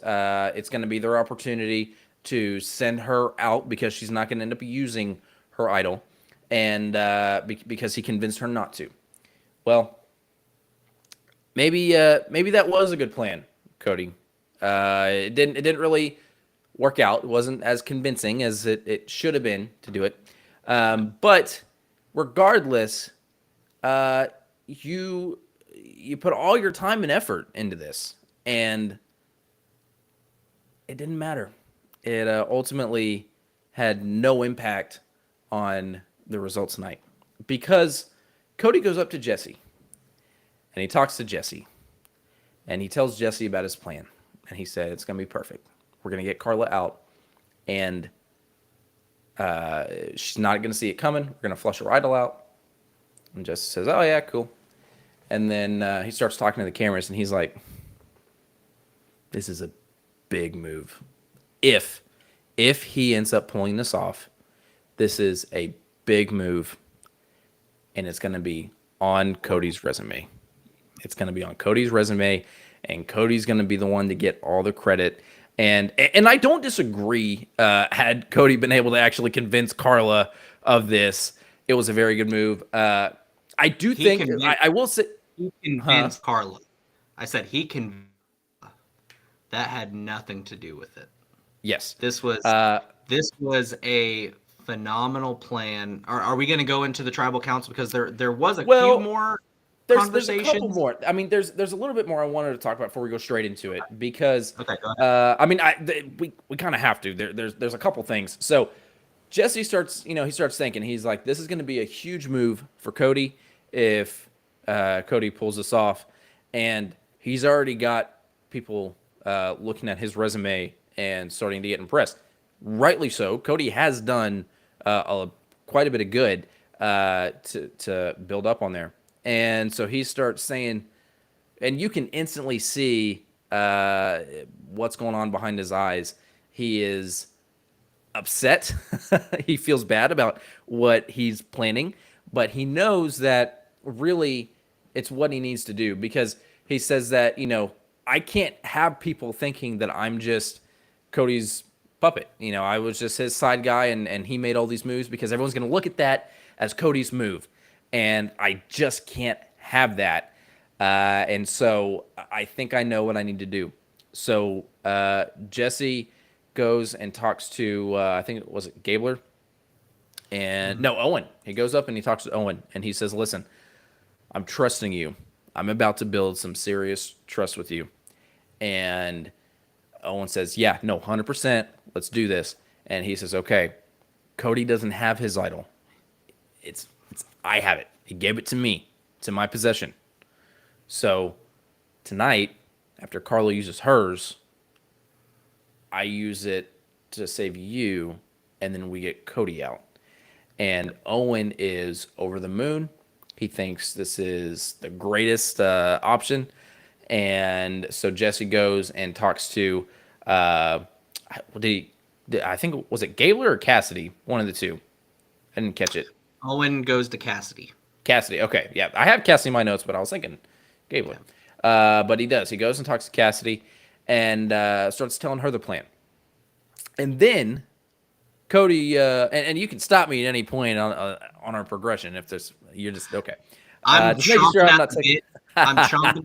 it's going to be their opportunity to send her out because she's not going to end up using her idol, and because he convinced her not to. Well, maybe that was a good plan, Cody. It didn't really work out. It wasn't as convincing as it should have been to do it. But regardless, you put all your time and effort into this, and it didn't matter. It ultimately had no impact on the results tonight because Cody goes up to Jesse and he talks to Jesse and he tells Jesse about his plan, and he said it's going to be perfect. We're going to get Carla out, and she's not going to see it coming. We're going to flush her idol out. And Jesse says, "Oh yeah, cool." And then he starts talking to the cameras, and he's like, "This is a big move. If he ends up pulling this off, this is a big move, and it's going to be on Cody's resume. It's going to be on Cody's resume, and Cody's going to be the one to get all the credit. And I don't disagree. Had Cody been able to actually convince Carla of this, it was a very good move. I do think I will say he convinced Carla. I said he convinced. That had nothing to do with it. Yes, this was a phenomenal plan. Are we going to go into the tribal council because there was a few more there's a couple more. I mean, there's a little bit more I wanted to talk about before we go straight into it because go ahead. I mean, we kind of have to. There's a couple things. So Jesse starts thinking, he's like, this is going to be a huge move for Cody if Cody pulls this off, and he's already got people looking at his resume and starting to get impressed. Rightly so. Cody has done quite a bit of good to build up on there. And so he starts saying, and you can instantly see what's going on behind his eyes. He is upset. He feels bad about what he's planning, but he knows that really it's what he needs to do, because he says that, I can't have people thinking that I'm just Cody's puppet. I was just his side guy, and he made all these moves, because everyone's going to look at that as Cody's move. And I just can't have that. And so I think I know what I need to do. So Jesse goes and talks to, I think it was Gabler? And no, Owen. He goes up and he talks to Owen, and he says, listen, I'm trusting you. I'm about to build some serious trust with you. And Owen says, yeah, no, 100%. Let's do this. And he says, okay, Cody doesn't have his idol. I have it. He gave it to me. It's in my possession. So tonight, after Carla uses hers, I use it to save you, and then we get Cody out. And Owen is over the moon. He thinks this is the greatest option. And so Jesse goes and talks to, I think, was it Gabler or Cassidy? One of the two. I didn't catch it. Owen goes to Cassidy. Cassidy, okay. Yeah, I have Cassidy in my notes, but I was thinking Gabler. Yeah. But he does. He goes and talks to Cassidy and starts telling her the plan. And then Cody, and you can stop me at any point on our progression if you're just, okay. I'm chomping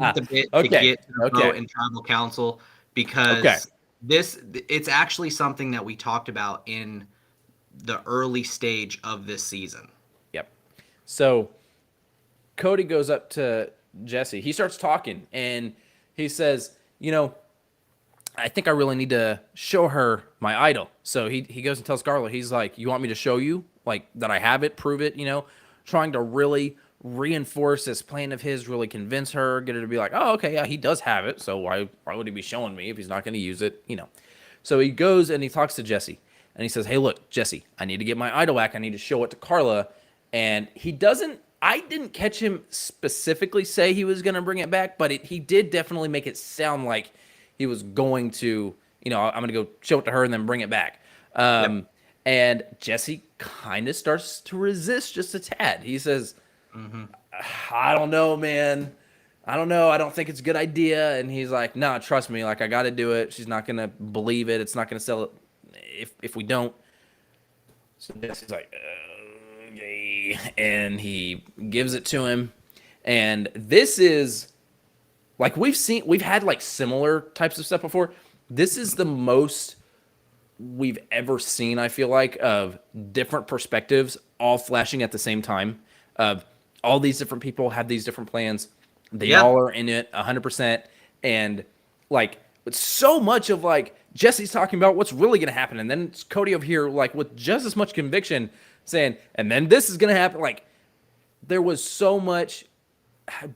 at the bit to get to the vote in tribal council, because it's actually something that we talked about in the early stage of this season. Yep. So Cody goes up to Jesse. He starts talking, and he says, I think I really need to show her my idol. So he goes and tells Carla, he's like, you want me to show you, like, that I have it, prove it, trying to really reinforce this plan of his, really convince her, get her to be like, oh, okay, yeah, he does have it, so why would he be showing me if he's not going to use it, So he goes and he talks to Jesse, and he says, hey, look, Jesse, I need to get my idol back. I need to show it to Carla. And I didn't catch him specifically say he was going to bring it back, but he did definitely make it sound like he was going to, I'm going to go show it to her and then bring it back. Yep. And Jesse kind of starts to resist just a tad. He says, I don't know, man. I don't know. I don't think it's a good idea. And he's like, no, trust me. Like, I got to do it. She's not going to believe it. It's not going to sell it if we don't. So Jesse's like, okay. And he gives it to him. And this is, like, we've had like similar types of stuff before. This is the most we've ever seen, I feel like, of different perspectives all flashing at the same time. Of all these different people have these different plans. They all are in it 100%. And like, with so much of like Jesse's talking about what's really going to happen. And then it's Cody over here, like, with just as much conviction saying, and then this is going to happen. Like, there was so much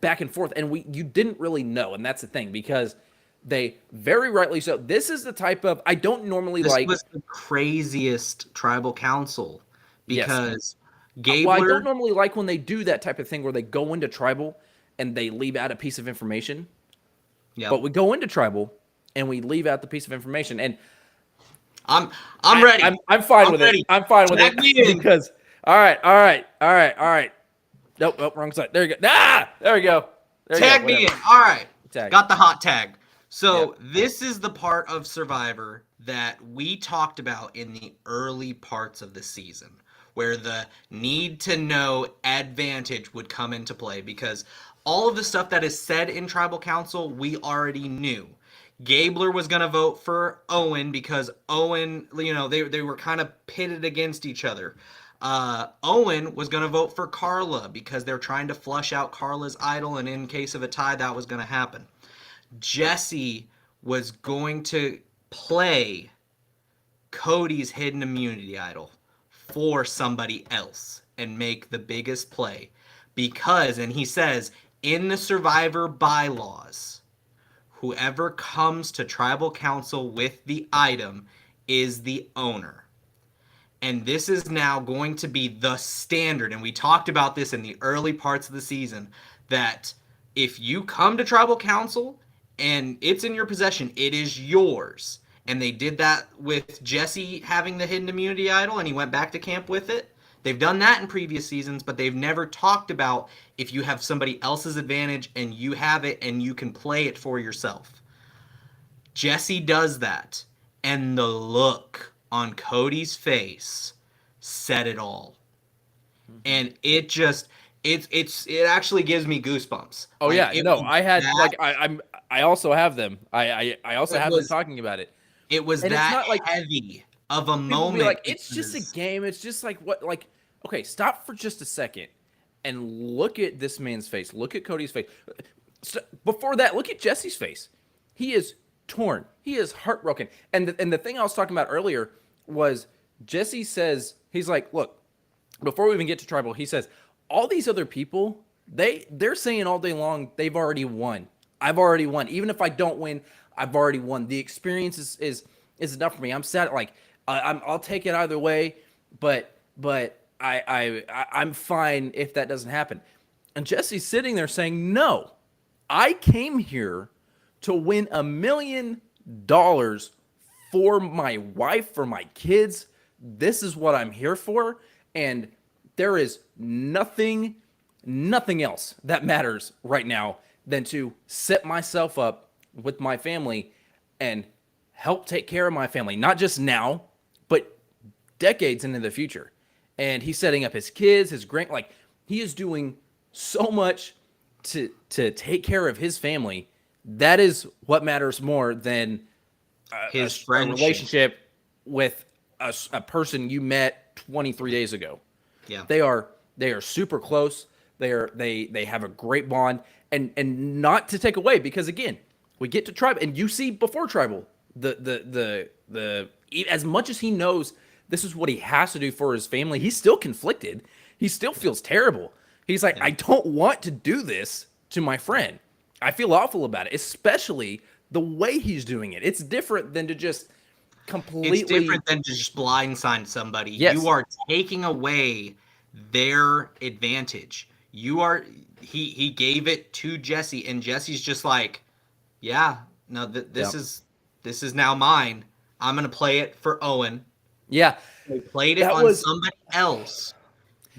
back and forth, and you didn't really know. And that's the thing, because they very rightly so. This is the type of, I don't normally like. This was the craziest tribal council, because Gabler. Well, I don't normally like when they do that type of thing where they go into tribal and they leave out a piece of information. Yeah. But we go into tribal and we leave out the piece of information, and I'm ready. I'm fine with it. I'm fine with it because all right. Nope, wrong side. There you go. There we go. There you go. Tag me in. Whatever. All right. Tag. Got the hot tag. Yep. So this is the part of Survivor that we talked about in the early parts of the season, where the need to know advantage would come into play because all of the stuff that is said in Tribal Council we already knew. Gabler was going to vote for Owen because Owen, they were kind of pitted against each other. Owen was going to vote for Carla because they're trying to flush out Carla's idol, and in case of a tie, that was going to happen. Jesse was going to play Cody's hidden immunity idol for somebody else and make the biggest play because, and he says, in the Survivor bylaws, whoever comes to Tribal Council with the item is the owner. And this is now going to be the standard. And we talked about this in the early parts of the season, that if you come to Tribal Council and it's in your possession, it is yours. And they did that with Jesse having the hidden immunity idol, and he went back to camp with it. They've done that in previous seasons, but they've never talked about if you have somebody else's advantage and you have it and you can play it for yourself. Jesse does that, and the look on Cody's face said it all. And it just it actually gives me goosebumps. Oh Like, yeah, no, I had that, I also have them. I also have them was talking about it. it was And it's that not like heavy of a people moment. be like, it's just a game. It's just like what, like, okay, stop for just a second and look at this man's face. Look at Cody's face. Before that, look at Jesse's face. He is torn. He is heartbroken. And the thing I was talking about earlier was Jesse says, he's like, look, before we even get to tribal, he says, all these other people, they're saying all day long, they've already won. I've already won. Even if I don't win, I've already won. The experience is enough for me. I'm sad. Like I'll take it either way, but I'm fine if that doesn't happen. And Jesse's sitting there saying, no, I came here to win $1 million for my wife, for my kids. This is what I'm here for. And there is nothing else that matters right now than to set myself up with my family and help take care of my family, not just now, but decades into the future. And he's setting up his kids, his like he is doing so much to take care of his family. That is what matters more than his a relationship with a person you met 23 days ago. Yeah. They are super close. They have a great bond, and not to take away, because again, we get to tribal, and you see before tribal, the as much as he knows this is what he has to do for his family, he's still conflicted. He still feels terrible. He's like, I don't want to do this to my friend. I feel awful about it, especially the way he's doing it. It's different than to just completely. It's different than to just blindside somebody. Yes. You are taking away their advantage. You are he gave it to Jesse, and Jesse's just like, yeah, no, this is now mine. I'm gonna play it for Owen. Yeah, They played it on somebody else,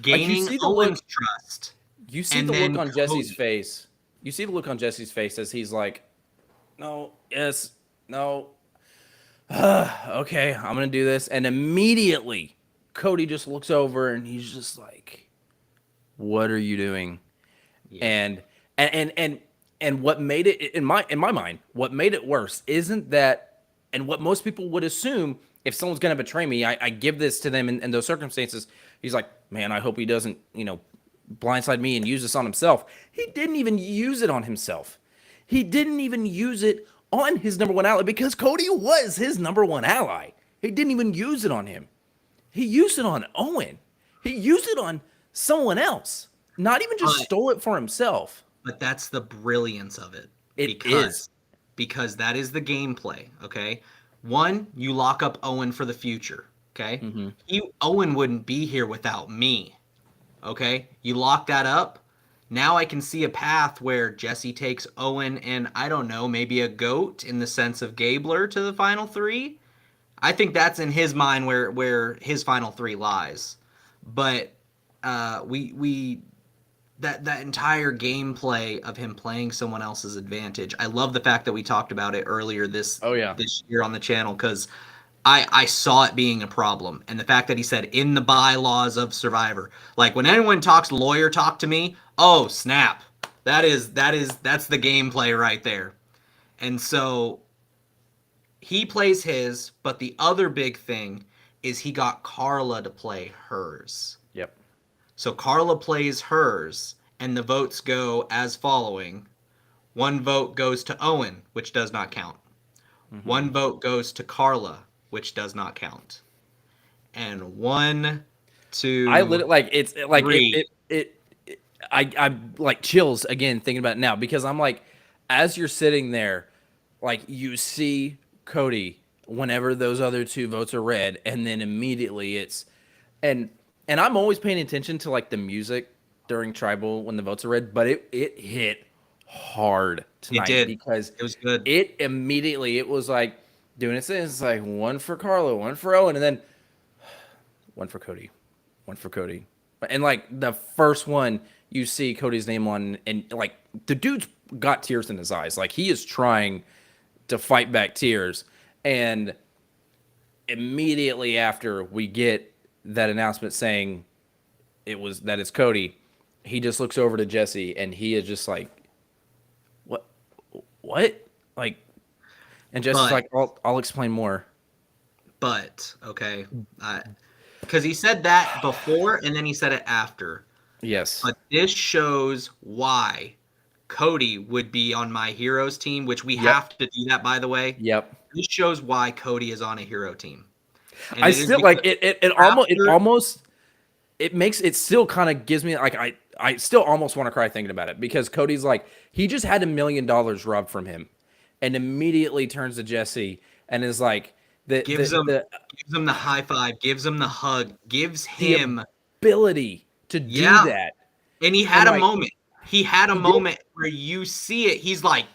gaining Owen's trust. You see the look on Jesse's face. You see the look on Jesse's face as he's like, no, yes, no. Okay, I'm going to do this. And immediately, Cody just looks over and he's just like, what are you doing? Yeah. And what made it, in my mind, what made it worse isn't that, and what most people would assume, if someone's going to betray me, I give this to them in those circumstances. He's like, man, I hope he doesn't, blindside me and use this on himself. He didn't even use it on himself. He didn't even use it on his number one ally, because Cody was his number one ally. He didn't even use it on him. He used it on Owen. He used it on someone else. Not even just stole it for himself. But that's the brilliance of it. Because that is the gameplay, okay? One, you lock up Owen for the future, okay? Mm-hmm. Owen wouldn't be here without me. Okay, you lock that up. Now I can see a path where Jesse takes Owen and, I don't know, maybe a goat in the sense of Gabler to the final three. I think that's in his mind where his final three lies. But we that entire gameplay of him playing someone else's advantage. I love the fact that we talked about it earlier Oh yeah. this year on the channel because I saw it being a problem. And the fact that he said in the bylaws of Survivor, like when anyone talks lawyer talk to me, oh snap. That's the gameplay right there. And so he plays his, but the other big thing is he got Carla to play hers. Yep. So Carla plays hers, and the votes go as following. One vote goes to Owen, which does not count. Mm-hmm. One vote goes to Carla, which does not count. And one, two, I literally like it's like three. I'm like chills again thinking about it now because I'm like, as you're sitting there, like you see Cody whenever those other two votes are read, and then immediately it's and and I'm always paying attention to like the music during tribal when the votes are read, but it hit hard It tonight did. because It was good. it was like doing its thing. It's like one for Carlo, one for Owen, and then one for Cody, one for Cody. And like the first one, you see Cody's name on, and like the dude's got tears in his eyes. Like he is trying to fight back tears. And immediately after we get that announcement saying that it's Cody, he just looks over to Jesse and he is just like, what, what? Like, and Jesse's But like, I'll explain more. okay, because he said that before and then he said it after. Yes. But this shows why Cody would be on my heroes team, which we Yep. have to do that, by the way. Yep. This shows why Cody is on a hero team. And I it is still like because it after almost it makes it still kind of gives me like I still almost want to cry thinking about it because Cody's like he just had $1 million robbed from him and immediately turns to Jesse and is like gives him the high five, gives him the hug, gives the him ability to do yeah. that. And he And had a like moment. He had a he did. moment where you see it. He's like,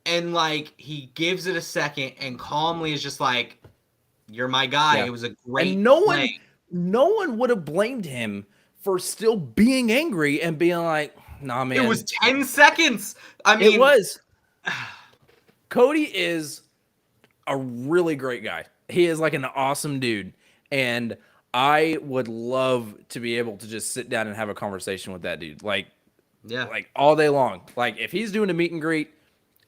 and like he gives it a second and calmly is just like, "You're my guy." Yeah. It was a And great play. no one would have blamed him for still being angry and being like, "Nah, man." It was 10 seconds. I It mean, was. Cody is a really great guy. He is like an awesome dude. And I would love to be able to just sit down and have a conversation with that dude. yeah, Like all day long. Like if he's doing a meet and greet,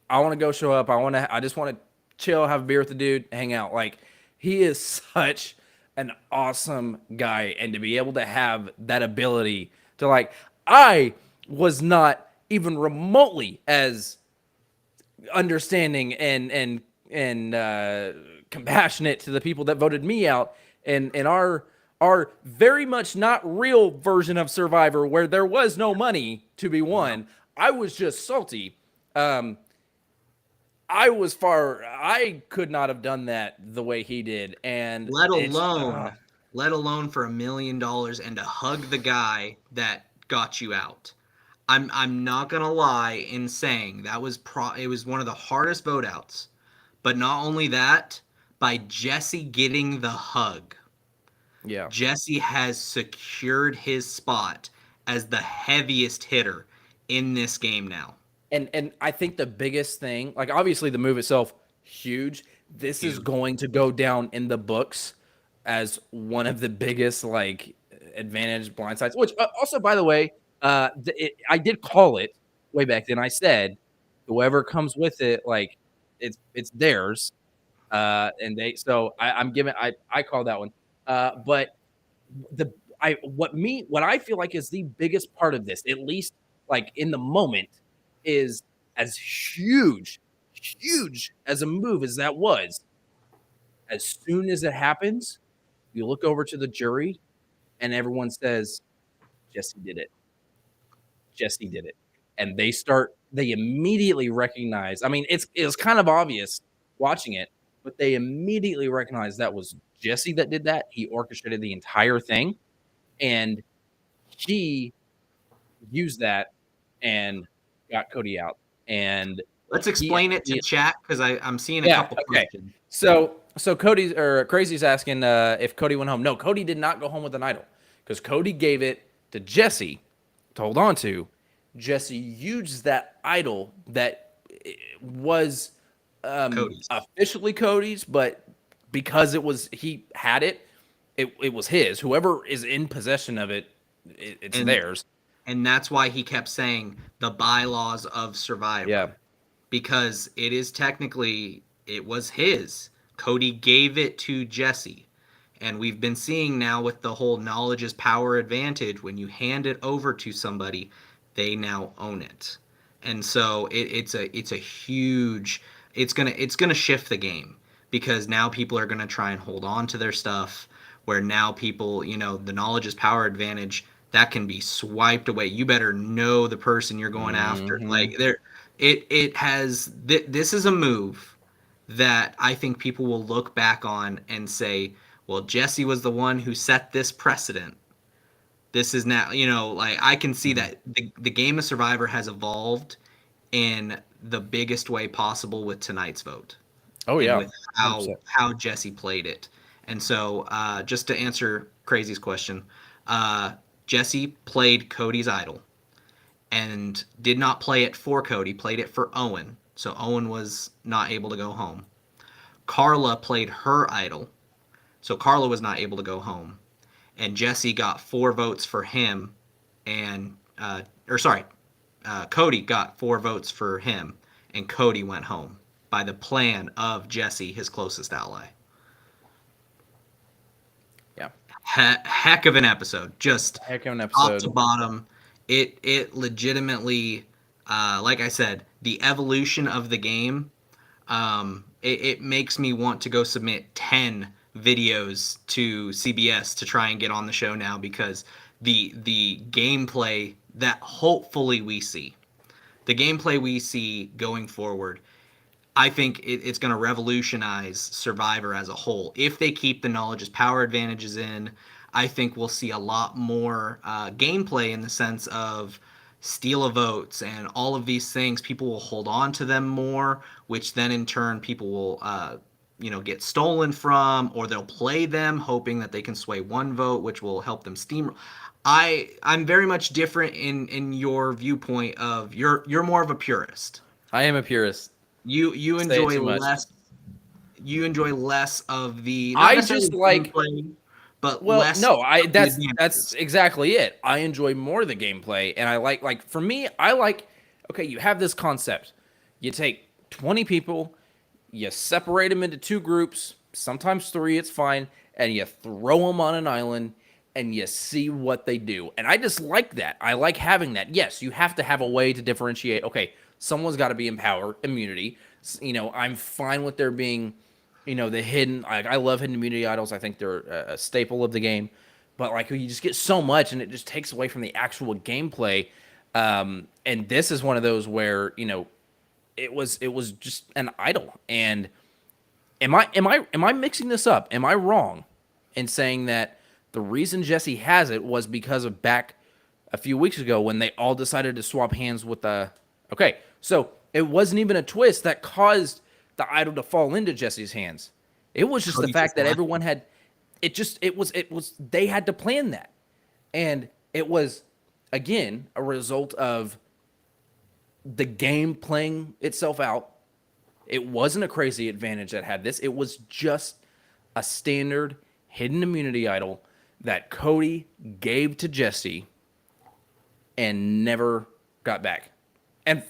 I want to go show up. I just want to chill, have a beer with the dude, hang out. Like he is such an awesome guy. And to be able to have that ability to like, I was not even remotely as understanding and compassionate to the people that voted me out and our very much not real version of Survivor where there was no money to be won. I was just salty. I could not have done that the way he did, and let it's alone for $1 million and to hug the guy that got you out. I'm not gonna lie in saying that was it was one of the hardest vote outs. But not only that, by Jesse getting the hug, yeah. Jesse has secured his spot as the heaviest hitter in this game now. And I think the biggest thing, like obviously the move itself, huge. This is Huge. going to go down in the books as one of the biggest like advantage blindsides. Which also, by the way, I did call it way back then. I said whoever comes with it, like it's theirs. And I'm giving I call that one. But the what I feel like is the biggest part of this, at least like in the moment, is as huge as a move as that was. As soon as it happens, you look over to the jury and everyone says, Jesse did it. Jesse did it. And they immediately recognize. I mean, it's kind of obvious watching it, but they immediately recognize that was Jesse that did that. He orchestrated the entire thing. And he used that and got Cody out. And Let's explain it to chat because I'm seeing a couple questions. So Cody's or Crazy's asking if Cody went home. No, Cody did not go home with an idol because Cody gave it to Jesse to hold on to, Jesse used that idol that was Cody's. officially Cody's, but because he had it, it was his. Whoever is in possession of it, it's And theirs. and that's why he kept saying the bylaws of Yeah. Survivor, because it is technically, it was his. Cody gave it to Jesse. And we've been seeing now with the whole knowledge is power advantage, when you hand it over to somebody, they now own it. And so it's a huge, it's gonna shift the game, because now people are gonna try and hold on to their stuff, where now people, the knowledge is power advantage, that can be swiped away. You better know the person you're going after. Hmm. Like there, it has this is a move that I think people will look back on and say, well, Jesse was the one who set this precedent. This is now, like I can see Hmm. that the game of Survivor has evolved in the biggest way possible with tonight's vote, Oh and yeah, with 100%. how Jesse played it. And so, just to answer Crazy's question, uh, Jesse played Cody's idol and did not play it for Cody, played it for Owen. So Owen was not able to go home. Carla played her idol, so Carla was not able to go home. And Jesse got 4 votes for him, and or sorry, Cody got 4 votes for him, and Cody went home by the plan of Jesse, his closest ally. Yeah. Heck of an episode, just Heck of an top to episode. bottom. It legitimately, like I said, the evolution of the game. It makes me want to go submit 10 videos to CBS to try and get on the show now, because the gameplay that hopefully we see, the gameplay we see going forward, I think it's going to revolutionize Survivor as a whole. If they keep the knowledge as power advantages in, I think we'll see a lot more gameplay, in the sense of steal a votes and all of these things. People will hold on to them more, which then in turn people will, get stolen from, or they'll play them hoping that they can sway one vote, which will help them steam. I'm very much different in your viewpoint of you're more of a purist. I am a purist. You Say it enjoy too much. less, you enjoy less of the, not I necessarily just like gameplay, but Well, less no, I of the that's advantages. exactly it. I enjoy more the gameplay, and I like for me, I like okay, you have this concept. You take 20 people, you separate them into two groups, sometimes three, it's fine, and you throw them on an island and you see what they do. And I just like that. I like having that. Yes, you have to have a way to differentiate. Okay, someone's got to be in power immunity. I'm fine with there being the hidden. I love hidden immunity idols. I think they're a staple of the game. But like you just get so much, and it just takes away from the actual gameplay. And this is one of those where it was just an idol. And am I mixing this up? Am I wrong in saying that the reason Jesse has it was because of back a few weeks ago when they all decided to swap hands with the. Okay, so it wasn't even a twist that caused the idol to fall into Jesse's hands. It was just the Cody just fact that left. everyone had. It was they had to plan that, and it was again a result of the game playing itself out. It wasn't a crazy advantage that had this. It was just a standard hidden immunity idol that Cody gave to Jesse and never got back. And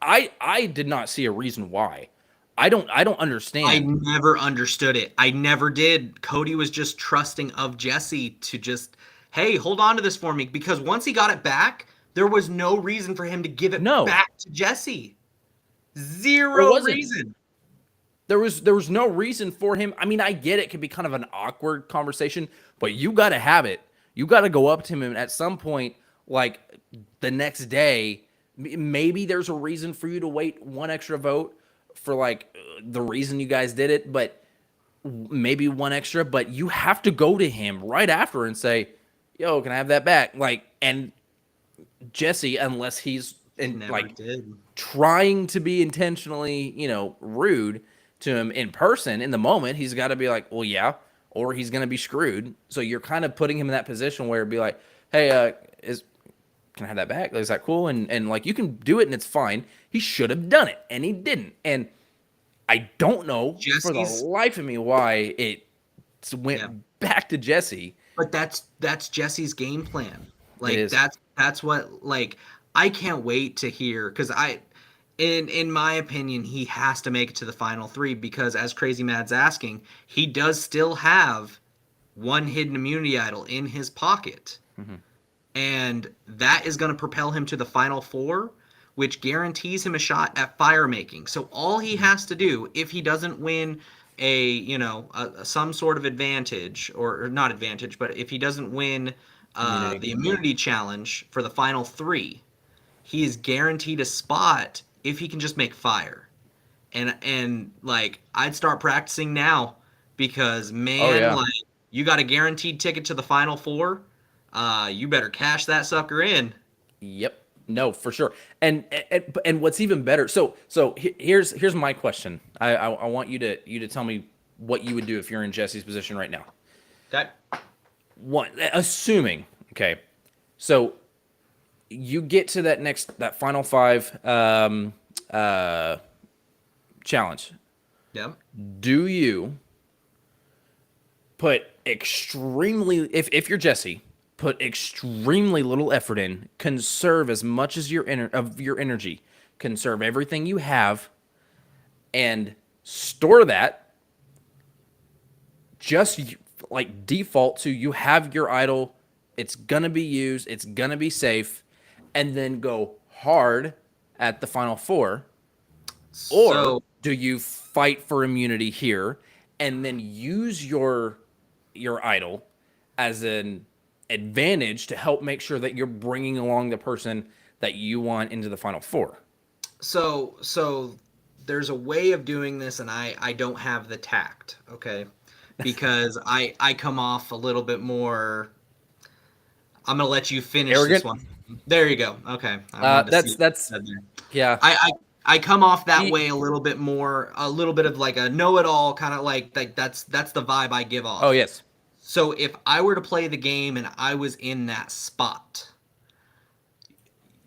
I did not see a reason why. I don't I understand. never understood it. I never did. Cody was just trusting of Jesse to just, hey, hold on to this for me, because once he got it back, there was no reason for him to give it No, back to Jesse. there Zero wasn't. reason. There was no reason for him. I mean, I get it could be kind of an awkward conversation, but you got to have it. You got to go up to him and at some point, like the next day, maybe there's a reason for you to wait one extra vote for like the reason you guys did it, but maybe one extra. But you have to go to him right after and say, "Yo, can I have that back?" Like, and Jesse, unless he's in Never like did. trying to be intentionally, rude to him in person in the moment, he's got to be like, well, yeah, or he's going to be screwed. So you're kind of putting him in that position where it'd be like, hey, is can I have that back? Is that cool? And like, you can do it and it's fine. He should have done it and he didn't. And I don't know for the Jesse's life of me why it yeah. went back to Jesse. But that's Jesse's game plan. It Like is. that's what like I can't wait to hear because in my opinion he has to make it to the final three because as Crazy Mad's asking, he does still have one hidden immunity idol in his pocket. Mhm. And that is going to propel him to the final four, which guarantees him a shot at fire making. So all he has to do, if he doesn't win some sort of advantage or not advantage, but if he doesn't win Immunity. the immunity challenge for the final three, he is guaranteed a spot if he can just make fire. And like I'd start practicing now because Oh man, yeah. like you got a guaranteed ticket to the final four. You better cash that sucker in. Yep. No, for sure. And what's even better. Here's my question. I want you to tell me what you would do if you're in Jesse's position right now. Okay. One, assuming, okay. So you get to that final five challenge. Yeah. Do you put extremely if you're Jesse, put extremely little effort in, conserve as much as your energy, conserve everything you have, and store that just like default to you have your idol, it's gonna be used, it's gonna be safe, and then go hard at the final four, or So do you fight for immunity here and then use your idol as an advantage to help make sure that you're bringing along the person that you want into the final four? so there's a way of doing this, and I don't have the tact. Okay. Because I come off a little bit more. I'm gonna let you finish this Arrogant. one. There you go. Okay, I wanted to see. That's What you said there. yeah. I come off that He, way a little bit more, a little bit of like a know-it-all kind of like that's the vibe I give oh off. yes. So if I were to play the game and I was in that spot,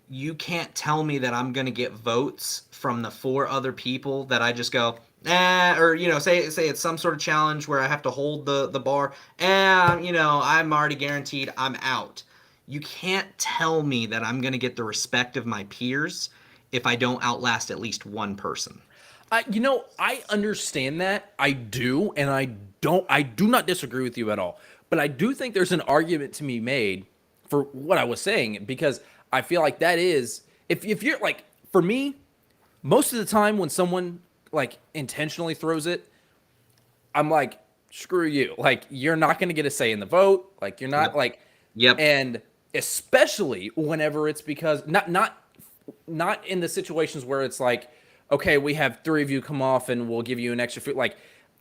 you can't tell me that I'm gonna get votes from the four other people that I just go, or say it's some sort of challenge where I have to hold the bar, I'm already guaranteed I'm out. You can't tell me that I'm gonna get the respect of my peers if I don't outlast at least one person. I understand that. I do, and I do not disagree with you at all. But I do think there's an argument to be made for what I was saying because I feel like that is if you're like for me, most of the time when someone like intentionally throws it, I'm like, screw you. Like you're not going to get a say in the vote. Like you're not Yep. like, Yep. and especially whenever it's because not in the situations where it's like, okay, we have three of you come off and we'll give you an extra food. Like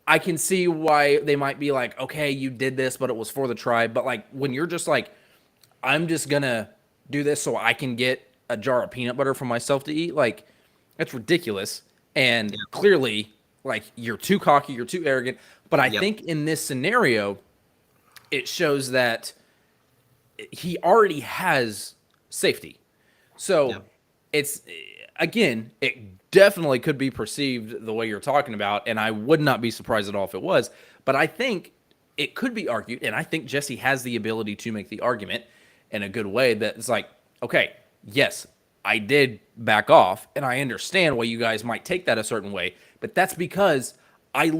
I can see why they might be like, okay, you did this, but it was for the tribe. But like when you're just like, I'm just gonna do this so I can get a jar of peanut butter for myself to eat, like that's ridiculous. And clearly, like you're too cocky, you're too arrogant. But I Yep. think in this scenario, it shows that he already has safety. So Yep. it's again, it definitely could be perceived the way you're talking about, and I would not be surprised at all if it was. But I think it could be argued, and I think Jesse has the ability to make the argument in a good way that it's like, okay, yes, I did back off, and I understand why you guys might take that a certain way, but that's because I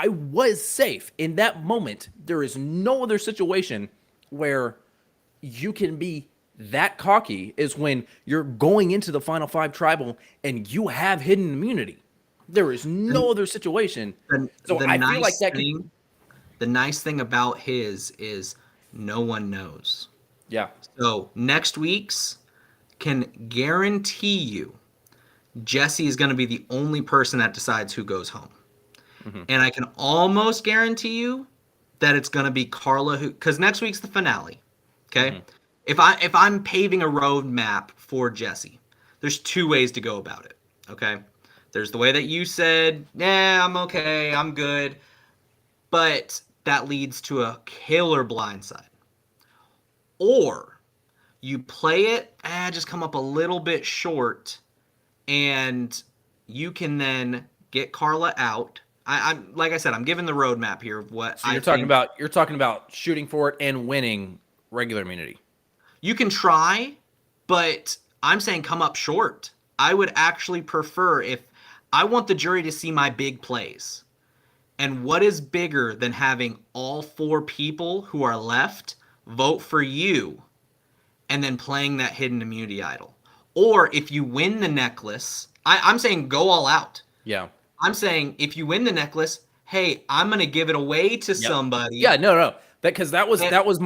was safe in that moment. There is no other situation where you can be that cocky is when you're going into the final five tribal and you have hidden immunity. There is no And other situation. So the I feel like nice that could, thing, the nice thing about his is no one knows. yeah. So next week's can guarantee you Jesse is going to be the only person that decides who goes home. Mm-hmm. And I can almost guarantee you that it's going to be Carla who cuz next week's the finale. Okay? Mm-hmm. If I'm paving a roadmap for Jesse, there's two ways to go about it. Okay? There's the way that you said, "Yeah, I'm okay. I'm good." But that leads to a killer blindside. Or You play it, just come up a little bit short, and you can then get Carla out. I'm like I said, I'm giving the roadmap here of what So I think. you're talking about shooting for it and winning regular immunity. You can try, but I'm saying come up short. I would actually prefer if I want the jury to see my big plays. And what is bigger than having all four people who are left vote for you and then playing that hidden immunity idol? Or if you win the necklace, I'm saying go all out. Yeah. I'm saying if you win the necklace, hey, I'm gonna give it away to Yep. somebody. Yeah, no. Because And that was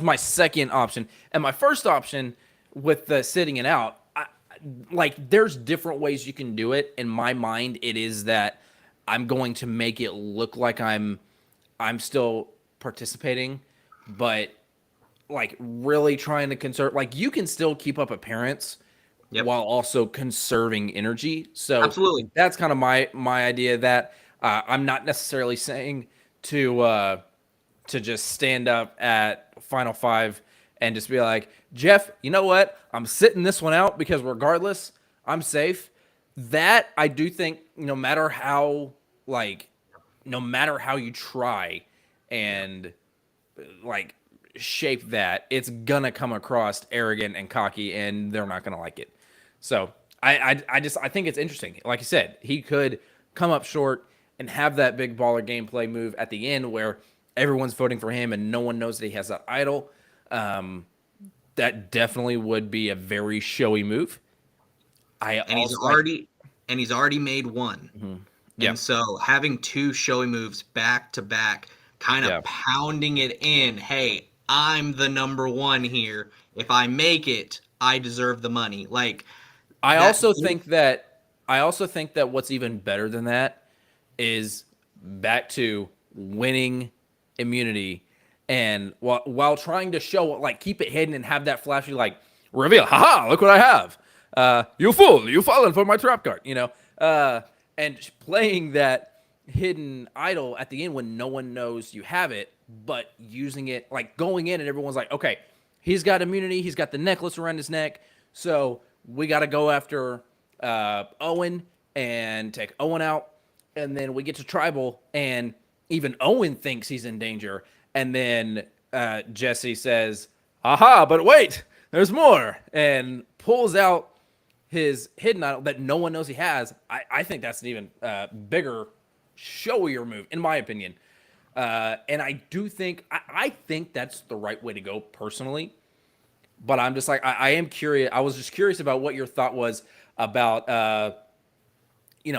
my second option. And my first option with the sitting it out, like there's different ways you can do it. In my mind, it is that I'm going to make it look like I'm still participating, but like really trying to conserve, like you can still keep up appearance yep, while also conserving energy. So absolutely. that's kind of my idea. That I'm not necessarily saying to just stand up at Final Five and just be like, Jeff, you know what? I'm sitting this one out because regardless, I'm safe. That I do think, no matter how you try and like shape that, it's gonna come across arrogant and cocky, and they're not gonna like it. So I think it's interesting. Like you said, he could come up short and have that big baller gameplay move at the end where everyone's voting for him and no one knows that he has that idol. That definitely would be a very showy move. I and he's also already and he's already made one. yeah, And so having two showy moves back to back, kind of yeah. pounding it in, hey, I'm the number one here. If I make it, I deserve the money. Like I that. also think that I also think that what's even better than that is back to winning immunity, and while trying to show, like, keep it hidden and have that flashy, like, reveal, haha, look what I have. You fool, you've fallen for my trap card, and playing that hidden idol at the end when no one knows you have it, but using it, like going in and everyone's like, okay, he's got immunity, he's got the necklace around his neck, so we got to go after Owen and take Owen out, and then we get to tribal, and even Owen thinks he's in danger, and then Jesse says, "Aha! But wait, there's more," and pulls out his hidden idol that no one knows he has. I think that's an even bigger, showier move, in my opinion. And I do think I think that's the right way to go personally. But I'm just like I am curious. I was just curious about what your thought was about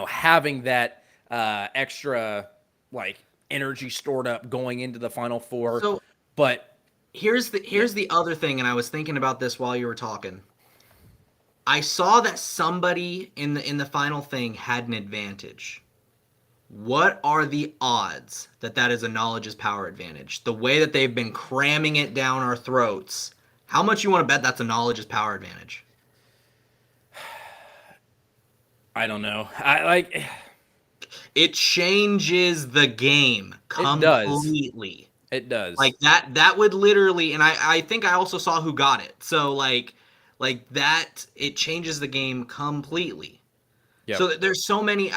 having that extra like energy stored up going into the final four. So But here's the other thing, and I was thinking about this while you were talking. I saw that somebody in the final thing had an advantage. What are the odds that that is a knowledge is power advantage? The way that they've been cramming it down our throats. How much you want to bet that's a knowledge is power advantage? I don't know. I like It changes the game it does. completely. It does. Like that would literally, and I think I also saw who got it. So like that, it changes the game completely. Yep. So there's so many.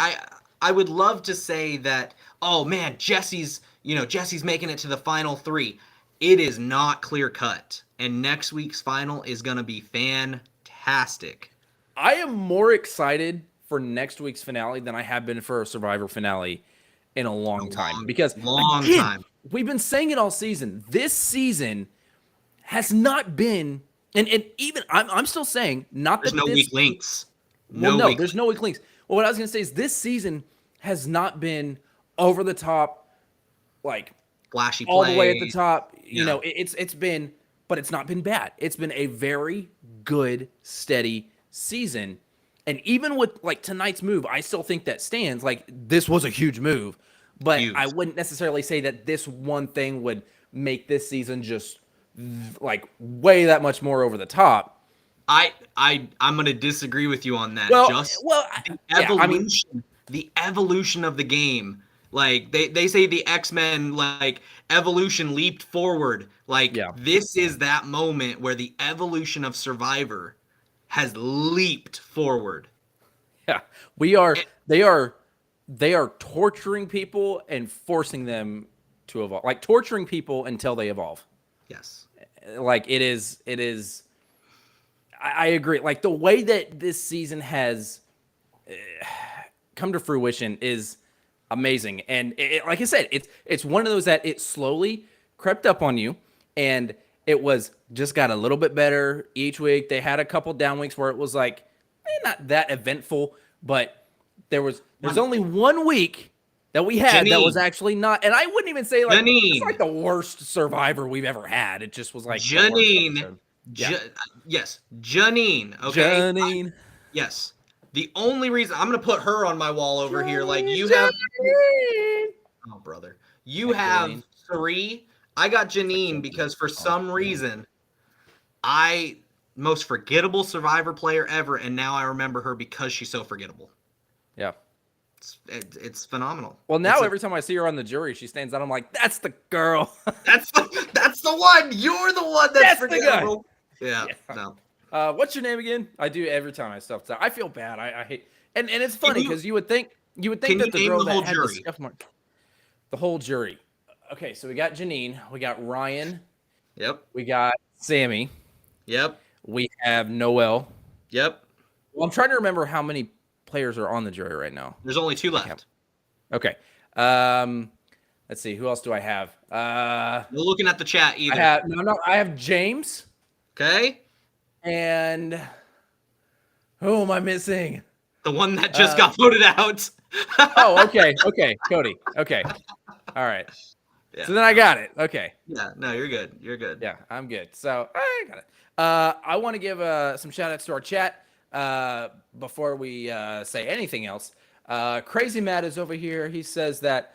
I would love to say that, oh man, Jesse's making it to the final three. It is not clear cut, and next week's final is gonna be fantastic. I am more excited for next week's finale than I have been for a Survivor finale in a long time. Because Long again, time. we've been saying it all season. This season has not been, and even I'm still saying, not There's that no this, weak links. well, no, there's no weak links. Well, what I was gonna say is this season has not been over the top, like flashy all play. the way at the top. Yeah. It's been, but it's not been bad. It's been a very good, steady season. And even with like tonight's move, I still think that stands. Like this was a huge move, but Huge. I wouldn't necessarily say that this one thing would make this season just like way that much more over the top. I'm gonna disagree with you on that. Well, Just well, the yeah. I mean, evolution, the evolution of the game. Like they say the X-Men like evolution leaped forward. Like Yeah. this is that moment where the evolution of Survivor has leaped forward. Yeah. We are And- they are torturing people and forcing them to evolve. Like torturing people until they evolve. yes. Like it is I agree. Like the way that this season has come to fruition is amazing. And like I said, it's one of those that it slowly crept up on you, and it was just got a little bit better each week. They had a couple down weeks where it was like not that eventful, but there's only one week that we had that was Janine. actually not, and I wouldn't even say like it's Janine. like the worst Survivor we've ever had. It just was like the worst Janine. episode. Yeah, Yes. Janine. Okay. Janine. Yes. The only reason I'm gonna put her on my wall over here, like Janine, you have. Janine. Oh, brother. You have Jolene. three. I got Janine because for some reason, I most forgettable Survivor player ever, and now I remember her because she's so forgettable. Yeah. It's phenomenal. Well, now every time I see her on the jury, she stands out. I'm like, that's the girl. That's the one. You're the one that's That's the guy. forgettable. Yeah. Yeah. No. What's your name again? I do every time I stuff. I feel bad. I hate, and it's funny you- because you would think Can that the you name girl the whole that had the jury? scuff mark, the whole jury. Okay, so we got Janine, we got Ryan, Yep. we got Sammy, Yep. we have Noel. Yep. Well, I'm trying to remember how many players are on the jury right now. There's only two left. Okay. Let's see. Who else do I have? You're looking at the chat either. I have James. Okay. And who am I missing? The one that just got voted out. Oh, okay. Cody. Okay. All right. Yeah. So then I got it. Okay. Yeah. No, you're good. You're good. Yeah, I'm good. So I got it. I want to give some shout outs to our chat before we say anything else. Crazy Matt is over here. He says that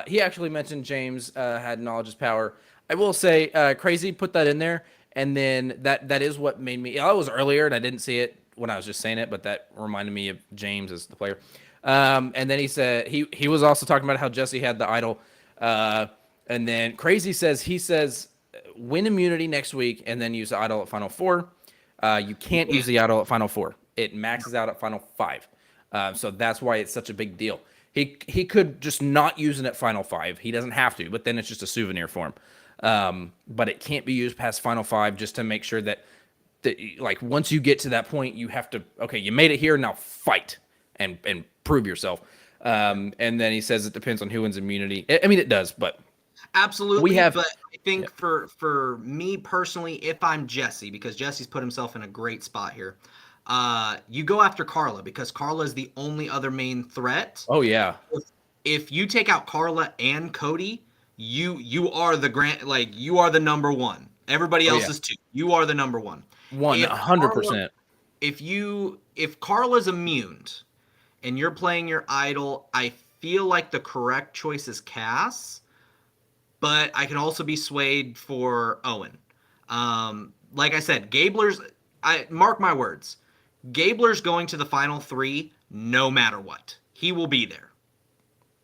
he actually mentioned James had knowledge is power. I will say, Crazy put that in there. And then that is what made me. I was earlier and I didn't see it when I was just saying it, but that reminded me of James as the player. And then he said he was also talking about how Jesse had the idol. And then Crazy says win immunity next week and then use the idol at Final Four. You can't use the idol at Final Four. It maxes out at Final Five. So that's why it's such a big deal. He could just not use it at Final Five. He doesn't have to, but then it's just a souvenir for him. But it can't be used past Final Five just to make sure that like once you get to that point, you have to you made it here, now fight and prove yourself. And then he says it depends on who wins immunity. I mean, it does, but Absolutely. We have- but I think for me personally, if I'm Jesse, because Jesse's put himself in a great spot here, you go after Carla because Carla is the only other main threat. oh yeah, If you take out Carla and Cody, you are you are the number one. Everybody else yeah. is two. You are the number one. 100%. If Carla's immune and you're playing your idol, I feel like the correct choice is Cass, but I can also be swayed for Owen. Like I said, mark my words, Gabler's going to the final three no matter what. He will be there.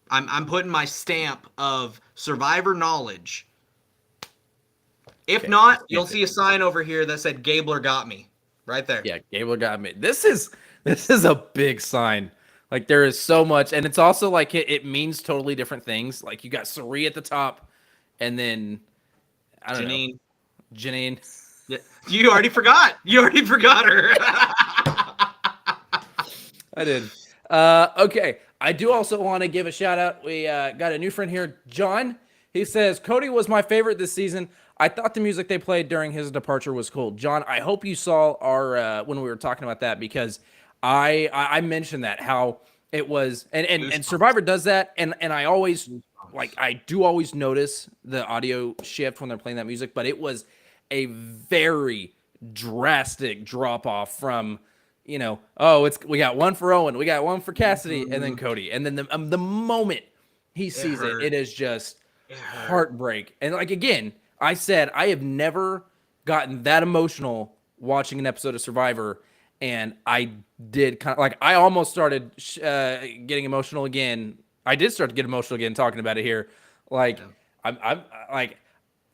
I'm putting my stamp of Survivor knowledge. If not, you'll see a sign over here that said Gabler got me. Right there. Yeah, Gabler got me. This is a big sign. Like there is so much, and it's also like it means totally different things. Like you got Sari at the top, and then I don't know, Janine. Yeah. You already forgot. You already forgot her. I did. Okay. I do also want to give a shout out. We got a new friend here, John. He says, Cody was my favorite this season. I thought the music they played during his departure was cool. John, I hope you saw our when we were talking about that because I mentioned that how it was and Survivor does that and I always I do always notice the audio shift when they're playing that music, but it was a very drastic drop off from we got one for Owen, we got one for Cassidy, and then Cody, and then the moment he sees it is just heartbreak. And again, I said I have never gotten that emotional watching an episode of Survivor, and I did kind of I almost started getting emotional again I did start to get emotional again talking about it here. Like, Yeah. I'm like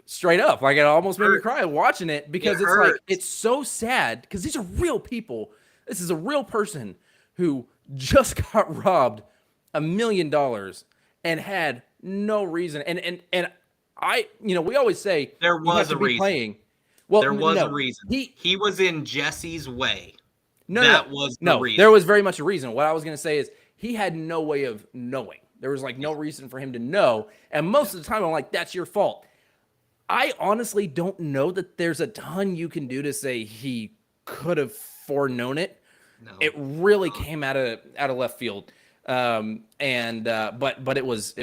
straight up, like it almost made me Hurt. cry watching it It because it's like hurts. it's so sad because these are real people. This is a real person who just got robbed $1 million and had no reason. And I, we always say There you have was to a be reason. playing. Well, There was a no, reason. he He was in Jesse's way. no, no, no, That was the no. There reason. was very much a reason. What I was going to say is he had no way of knowing. There was like no reason for him to know. And most of the time, I'm like, that's your fault. I honestly don't know that there's a ton you can do to say he could have foreknown it. No. It really came out of left field, but it was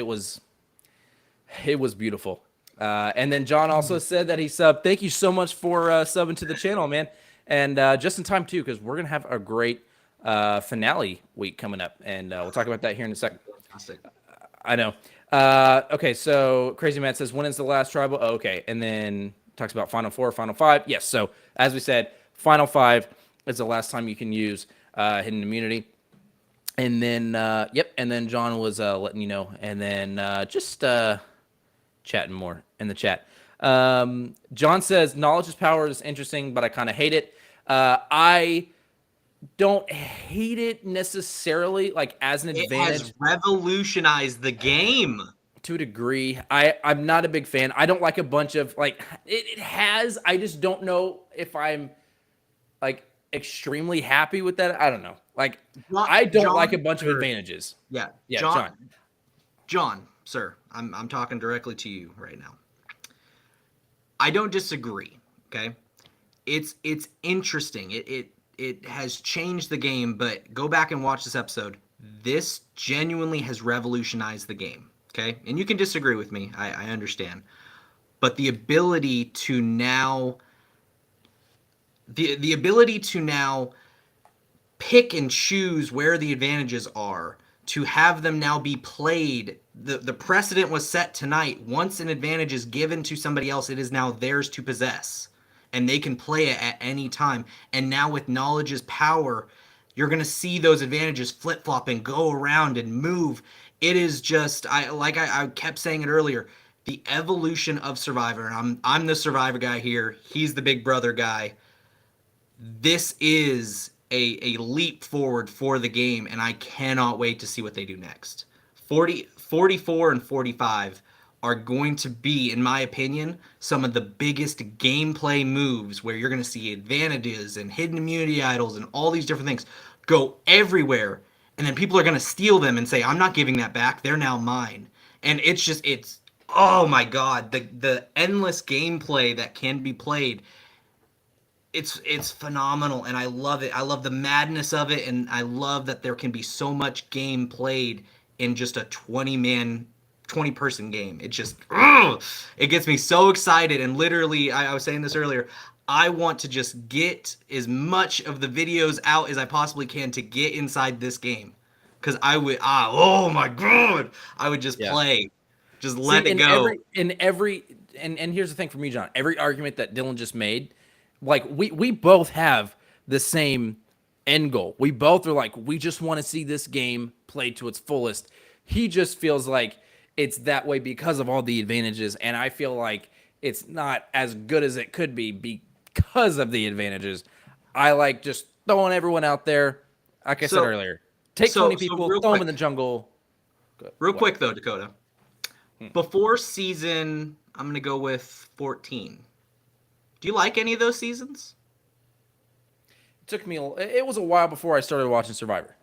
beautiful. And then John also said that he subbed. Thank you so much for subbing to the channel, man. And just in time too, because we're gonna have a great finale week coming up, and we'll talk about that here in a second. Fantastic. I know. Okay, so Crazy Matt says, when is the last tribal? Oh, okay, and then talks about Final Four, Final Five. Yes, so as we said, Final Five is the last time you can use hidden immunity. And then, yep, and then John was letting you know, and then just chatting more in the chat. John says, knowledge is power is interesting, but I kind of hate it. I don't hate it necessarily, like as an advantage. It has revolutionized the game. To a degree. I'm not a big fan. I don't like a bunch of like it has. I just don't know if I'm like extremely happy with that. I don't know. Like I don't like a bunch of advantages. Yeah. Yeah, John. John, sir, I'm talking directly to you right now. I don't disagree. Okay. It's interesting. It has changed the game, but go back and watch this episode. This genuinely has revolutionized the game. Okay, and you can disagree with me. I understand, but the ability to now, the ability to now pick and choose where the advantages are, to have them now be played. The precedent was set tonight. Once an advantage is given to somebody else, it is now theirs to possess, and they can play it at any time. And now with knowledge is power, you're going to see those advantages flip-flop and go around and move. It is just, I kept saying it earlier, the evolution of Survivor. And I'm the Survivor guy here. He's the Big Brother guy. This is a leap forward for the game, and I cannot wait to see what they do next. 44 and 45 are going to be, in my opinion, some of the biggest gameplay moves where you're going to see advantages and hidden immunity idols and all these different things go everywhere. And then people are going to steal them and say, I'm not giving that back. They're now mine. And it's oh my God, the endless gameplay that can be played. It's phenomenal, and I love it. I love the madness of it, and I love that there can be so much game played in just a 20-person game. It just, it gets me so excited. And literally, I was saying this earlier, I want to just get as much of the videos out as I possibly can to get inside this game. Because I would, oh my God, I would just play. Just let it go. And here's the thing for me, John. Every argument that Dylan just made, like we both have the same end goal. We both are like, we just want to see this game played to its fullest. He just feels like it's that way because of all the advantages, and I feel like it's not as good as it could be because of the advantages. I like just throwing everyone out there. Like I said earlier, take 20 people, throw them in the jungle. Real quick though, Dakota. Before season, I'm gonna go with 14. Do you like any of those seasons? It was a while before I started watching Survivor.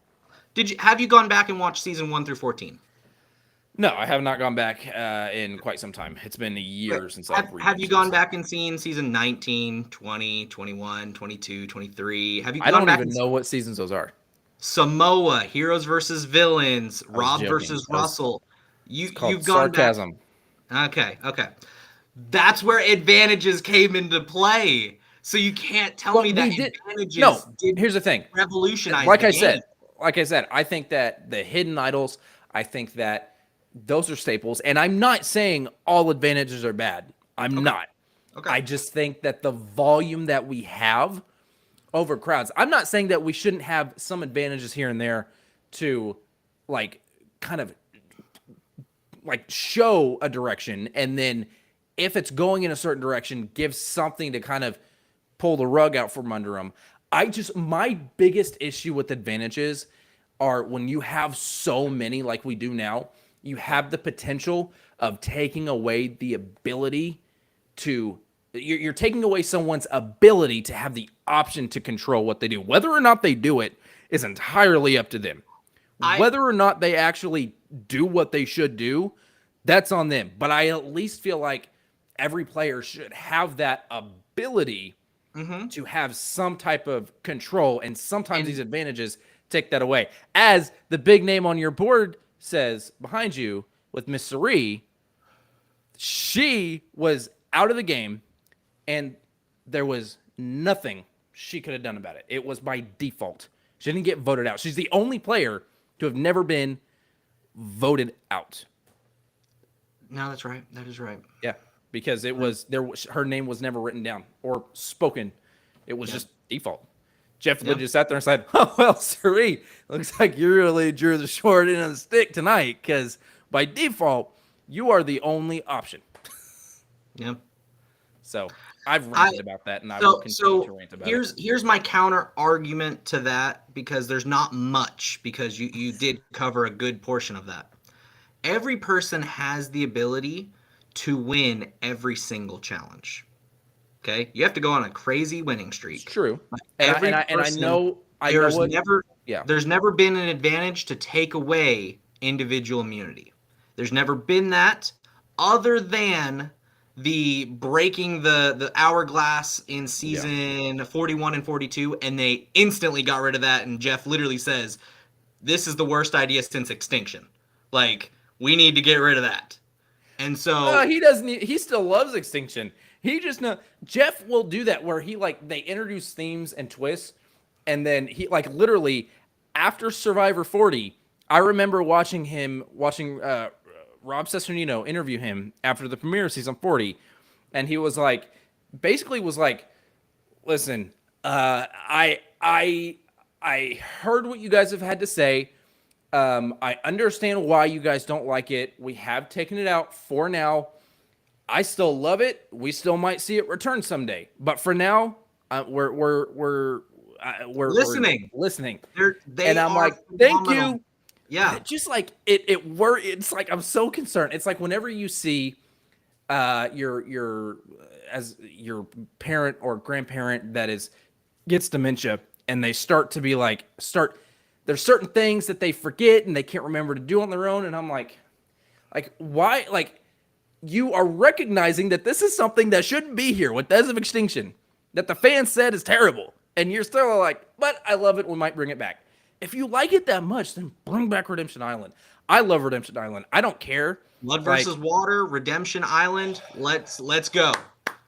Have you gone back and watched season 1 through 14? No, I have not gone back in quite some time. It's been a year since I've Have you gone back and seen season 19, 20, 21, 22, 23? Have you I gone don't back even know what seasons those are. Samoa, Heroes versus Villains, Rob joking. versus Russell. You've gone sarcasm. Back. Okay. That's where advantages came into play. So you can't tell me that advantages did here's the thing. Revolutionize like the I game. said, I think that the hidden idols, I think that those are staples. And I'm not saying all advantages are bad. I'm not. Okay. I just think that the volume that we have overcrowds. I'm not saying that we shouldn't have some advantages here and there to like kind of like show a direction, and then if it's going in a certain direction, give something to kind of pull the rug out from under them. My biggest issue with advantages are when you have so many like we do now, you have the potential of taking away the ability to, you're taking away someone's ability to have the option to control what they do. Whether or not they do it is entirely up to them. Whether or not they actually do what they should do, that's on them. But I at least feel like every player should have that ability to have some type of control, and sometimes these advantages take that away. As the big name on your board says behind you with Miss Sari, she was out of the game, and there was nothing she could have done about it. It was by default. She didn't get voted out. She's the only player to have never been voted out. No, that's right. That is right. Yeah, because it was there. Her name was never written down or spoken. It was just default. Jeff just sat there and said, "Oh well, Sari, looks like you really drew the short end of the stick tonight, because by default you are the only option." Yeah. So I've ranted about that, and I will continue to rant about it. Here's my counter argument to that, because there's not much, because you did cover a good portion of that. Every person has the ability to win every single challenge. Okay, you have to go on a crazy winning streak. It's true, there's never been an advantage to take away individual immunity. There's never been that, other than the breaking the hourglass in season 41 and 42, and they instantly got rid of that. And Jeff literally says, "This is the worst idea since Extinction. Like, we need to get rid of that." And so he doesn't. He still loves Extinction. He just Jeff will do that where he they introduce themes and twists, and then he literally after Survivor 40. I remember watching Rob Cesternino interview him after the premiere of season 40, and he was basically was "Listen, I heard what you guys have had to say. I understand why you guys don't like it. We have taken it out for now. I still love it. We still might see it return someday, but for now, we're listening. And I'm like, thank you." Yeah, just it's I'm so concerned. It's like whenever you see your parent or grandparent that gets dementia, and they start to be there's certain things that they forget and they can't remember to do on their own, and I'm like why? You are recognizing that this is something that shouldn't be here with Deaths of Extinction, that the fans said is terrible, and you're still but I love it, we might bring it back. If you like it that much, then bring back Redemption Island. I love Redemption Island. I don't care. Blood versus Water, Redemption Island. Let's go.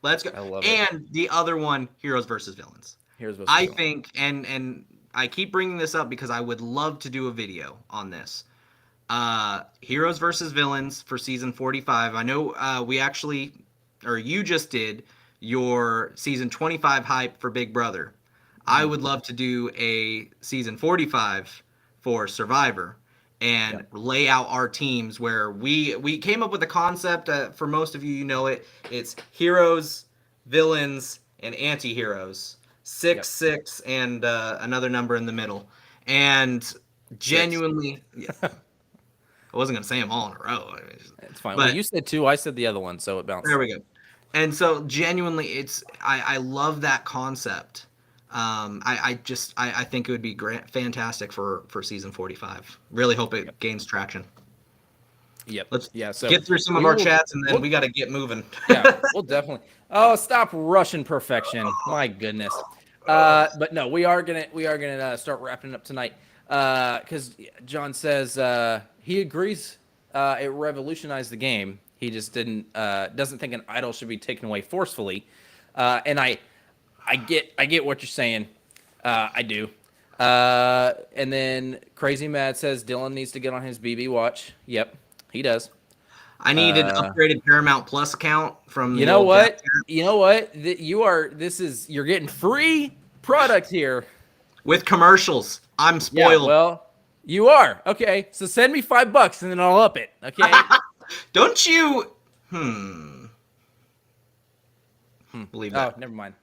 Let's go. I love it. And the other one, Heroes versus Villains. I think, and I keep bringing this up because I would love to do a video on this. Heroes versus Villains for season 45. I know you just did your season 25 hype for Big Brother. I would love to do a season 45 for Survivor and lay out our teams, where we came up with a concept. For most of you, you know it. It's heroes, villains, and anti-heroes. 6, 6, and another number in the middle. And genuinely, I wasn't going to say them all in a row. It's fine. But you said 2, I said the other one, so it bounced. There we go. And so genuinely, I love that concept. I think it would be fantastic for season 45. Really hope it gains traction. Yep. Let's so get through some of our chats, and then we got to get moving. Yeah, we'll definitely. Oh, stop rushing perfection! My goodness. But no, we are gonna start wrapping up tonight. Because John says he agrees it revolutionized the game. He just doesn't think an idol should be taken away forcefully. And I get what you're saying. I do. And then Crazy Mad says Dylan needs to get on his BB watch. Yep, he does. I need an upgraded Paramount Plus account from. You know what? You're getting free product here with commercials. I'm spoiled. Yeah, well, you are. Okay, so send me $5 and then I'll up it. Okay. Don't you? Believe Oh, that. never mind.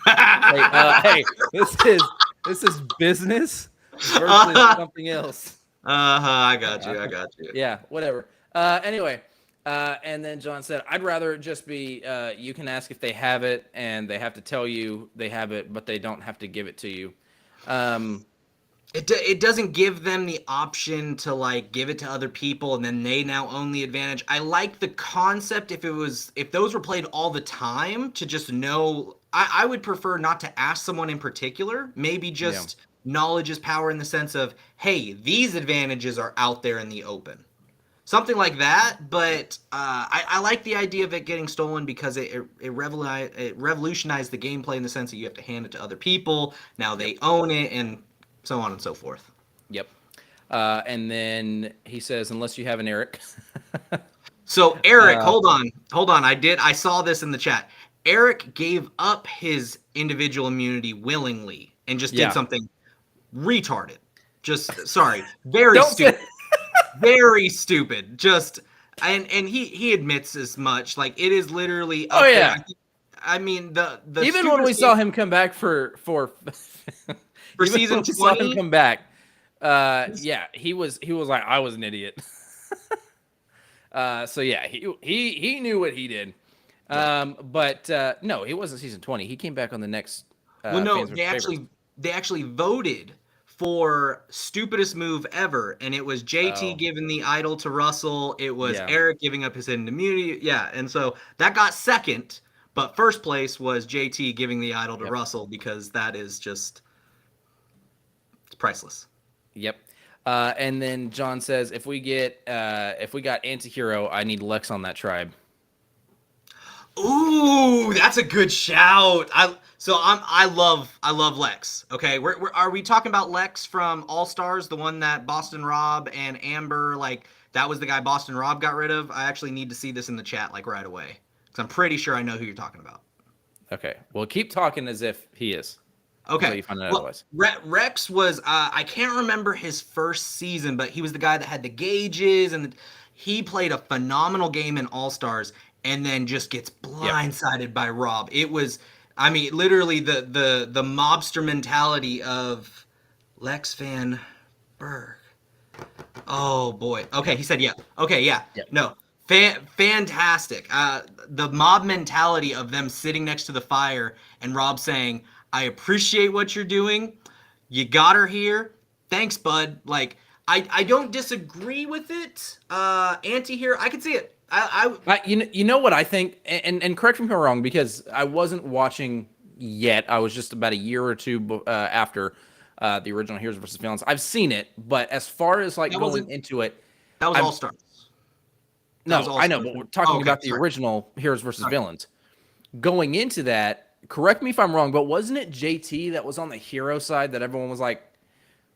Hey, this is business versus something else. I got you. I got you. Yeah, whatever. Anyway, and then John said, I'd rather it just be you can ask if they have it, and they have to tell you they have it, but they don't have to give it to you. Um, It doesn't give them the option to like give it to other people and then they now own the advantage. I like the concept if those were played all the time to just know. I would prefer not to ask someone in particular. Maybe yeah, just knowledge is power in the sense of, hey, these advantages are out there in the open. Something like that, but I like the idea of it getting stolen because it revolutionized the gameplay in the sense that you have to hand it to other people. Now yep, they own it, and so on and so forth. yep. And then he says, unless you have an Eric. So Eric, uh, hold on. I saw this in the chat. Eric gave up his individual immunity willingly and just did yeah. something retarded. Just sorry, very Don't say. stupid. Very stupid. Just and he admits as much. Like it is literally Oh up there. yeah. I mean the Even when we stupidest saw game him come back for for even when season we saw him 20. come back, yeah, he was like, I was an idiot. So yeah, he knew what he did. Yeah. But no, it wasn't season 20. He came back on the next Well, no, fans versus favorites. they actually voted for stupidest move ever, and it was JT Oh giving the idol to Russell. It was yeah, Eric giving up his hidden immunity. Yeah, and so that got second, but first place was JT giving the idol to yep, Russell because that is just it's priceless. yep. And then John says, if we got antihero, I need Lex on that tribe. Ooh, that's a good shout. I love Lex. Okay, are we talking about Lex from All Stars, the one that Boston Rob and Amber like that was the guy Boston Rob got rid of? I actually need to see this in the chat like right away because I'm pretty sure I know who you're talking about. Okay, well, keep talking as if he is until Okay. you find out Well, otherwise. Rex was I can't remember his first season, but he was the guy that had the gauges and he played a phenomenal game in All Stars and then just gets Yep. blindsided by Rob. It was I mean literally the mobster mentality of Lex Van Berg. Oh boy. Okay, he said yeah. Okay, yeah. Yep. No. Fantastic. The mob mentality of them sitting next to the fire and Rob saying, "I appreciate what you're doing. You got her here. Thanks, bud." Like I don't disagree with it. Anti here, I can see it. You know what I think, and correct me if I'm wrong, because I wasn't watching yet. I was just about a year or two after the original Heroes versus Villains. I've seen it, but as far as like that going wasn't into it, that was I'm All Stars. That was no, All I know, Stars. but we're Oh, talking okay, about the sorry. original Heroes versus Sorry. Villains. Going into that, correct me if I'm wrong, but wasn't it JT that was on the hero side that everyone was like,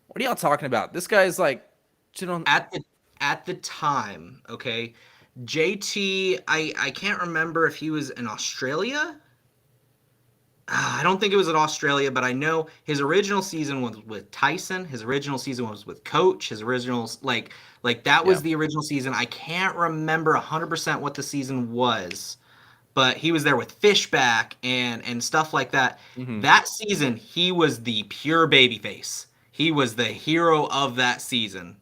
"What are y'all talking about? This guy's like, shit on." At the time, okay, JT, I can't remember if he was in Australia. I don't think it was in Australia, but I know his original season was with Tyson. His original season was with Coach. His original like that Yeah. was the original season. I can't remember 100% what the season was, but he was there with Fishback and stuff like that. Hmm. That season, he was the pure babyface. He was the hero of that season.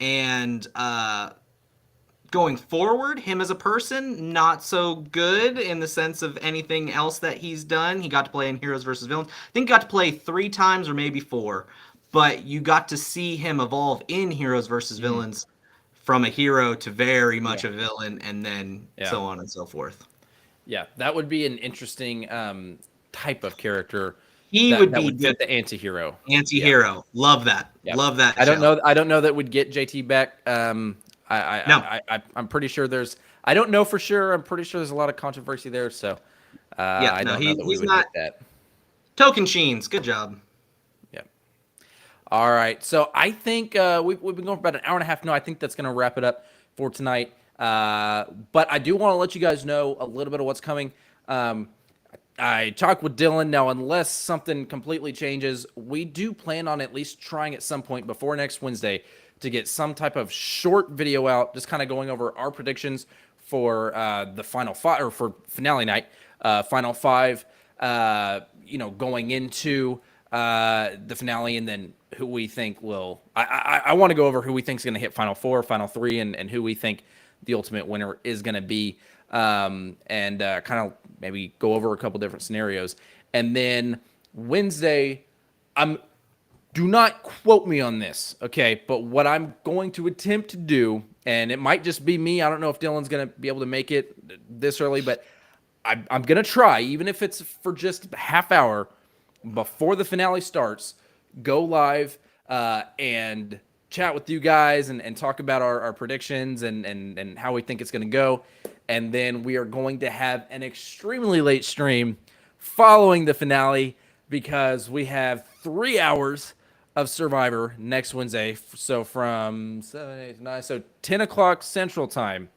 And going forward, him as a person, not so good in the sense of anything else that he's done. He got to play in Heroes versus Villains. I think he got to play 3 times or maybe 4, but you got to see him evolve in Heroes versus Hmm. Villains from a hero to very Yeah. much a villain, and then Yeah. so on and so forth. Yeah. That would be an interesting type of character He that would that be would fit the the anti-hero. Yeah. anti-hero. Love that. Yeah. Love that I don't shout. know. I don't know that would get JT back. No. I'm pretty sure there's. I don't know for sure. I'm pretty sure there's a lot of controversy there. So Yeah, I no, don't know that we he's would not get that. Token Sheens. Good job. Yeah. All right. So I think we've been going for about an hour and a half. No, I think that's going to wrap it up for tonight. But I do want to let you guys know a little bit of what's coming. I talked with Dylan. Now, unless something completely changes, we do plan on at least trying at some point before next Wednesday to get some type of short video out, just kind of going over our predictions for the final five, or for finale night, final five, going into the finale, and then who we think will. I want to go over who we think is going to hit final four, final three, and who we think the ultimate winner is going to be, and kind of maybe go over a couple different scenarios. And then Wednesday, do not quote me on this, okay? But what I'm going to attempt to do, and it might just be me. I don't know if Dylan's going to be able to make it this early, but I'm going to try, even if it's for just a half hour before the finale starts, go live and chat with you guys and talk about our predictions and how we think it's going to go. And then we are going to have an extremely late stream following the finale, because we have 3 hours of Survivor next Wednesday. So from 7, 8, 9, so 10 o'clock Central Time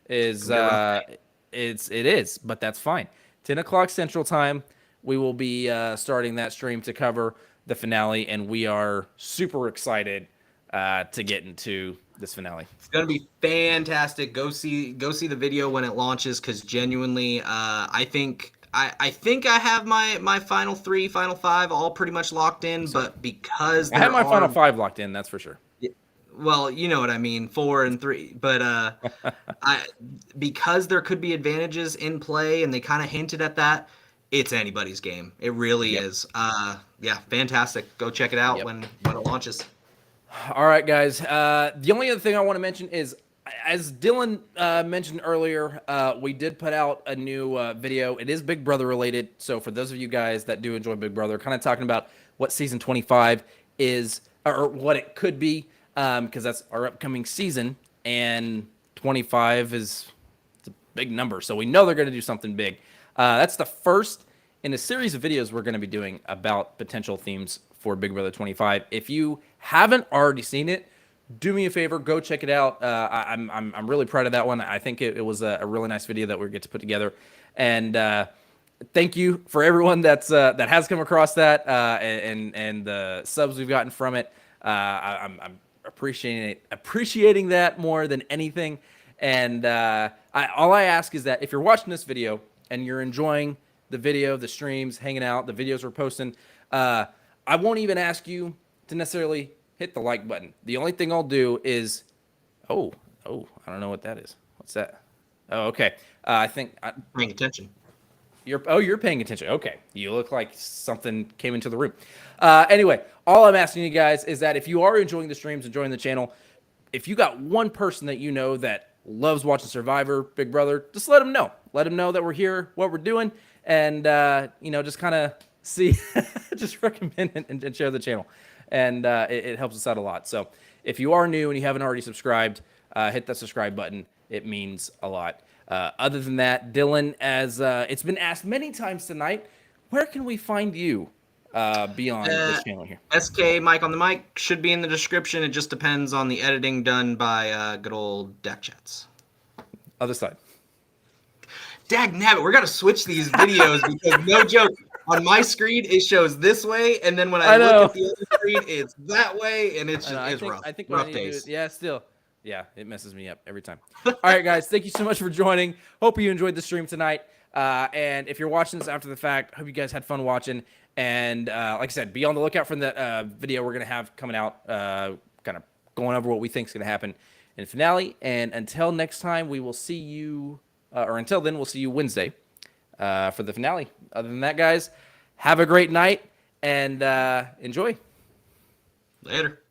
is it is, but that's fine. 10 o'clock Central Time, we will be starting that stream to cover the finale, and we are super excited to get into this finale. It's gonna be fantastic. Go see the video when it launches, because genuinely, I think I have my final three, final five all pretty much locked in, but because I have my final five locked in, that's for sure. Well, you know what I mean, 4 and 3, but because there could be advantages in play, and they kind of hinted at that. It's anybody's game. It really is. Yeah, fantastic. Go check it out when it launches. All right, guys. The only other thing I want to mention is, as Dylan mentioned earlier, we did put out a new video. It is Big Brother related. So for those of you guys that do enjoy Big Brother, kind of talking about what season 25 is, or what it could be, because that's our upcoming season, and 25 it's a big number. So we know they're going to do something big. That's the first in a series of videos we're going to be doing about potential themes for Big Brother 25. If you haven't already seen it, do me a favor, go check it out. I'm really proud of that one. I think it was a really nice video that we get to put together. And thank you for everyone that has come across that and the subs we've gotten from it. I'm appreciating that more than anything. And all I ask is that if you're watching this video and you're enjoying the video, the streams, hanging out, the videos we're posting, I won't even ask you to necessarily hit the like button. The only thing I'll do is, I don't know what that is. What's that? Oh, okay. I think Paying attention. You're paying attention. Okay. You look like something came into the room. Anyway, all I'm asking you guys is that if you are enjoying the streams, enjoying the channel, if you got one person that you know that loves watching Survivor, Big Brother, just let them know. Let them know that we're here, what we're doing, and just kind of see, just recommend and share the channel. And it helps us out a lot. So if you are new and you haven't already subscribed, hit that subscribe button. It means a lot. Other than that, Dylan, as it's been asked many times tonight, where can we find you beyond this channel here? SK Mike on the mic should be in the description. It just depends on the editing done by good old Dak Chats. Other side. Dag nabbit, we're gonna switch these videos because no joke. On my screen, it shows this way, and then when I look at the other screen, it's that way, and it's rough. I think rough days. It messes me up every time. All right, guys, thank you so much for joining. Hope you enjoyed the stream tonight. And if you're watching this after the fact, hope you guys had fun watching. And like I said, be on the lookout for the video we're gonna have coming out, kind of going over what we think is gonna happen in the finale. And until next time, we will see you, or until then, we'll see you Wednesday for the finale. Other than that, guys, have a great night and enjoy. Later.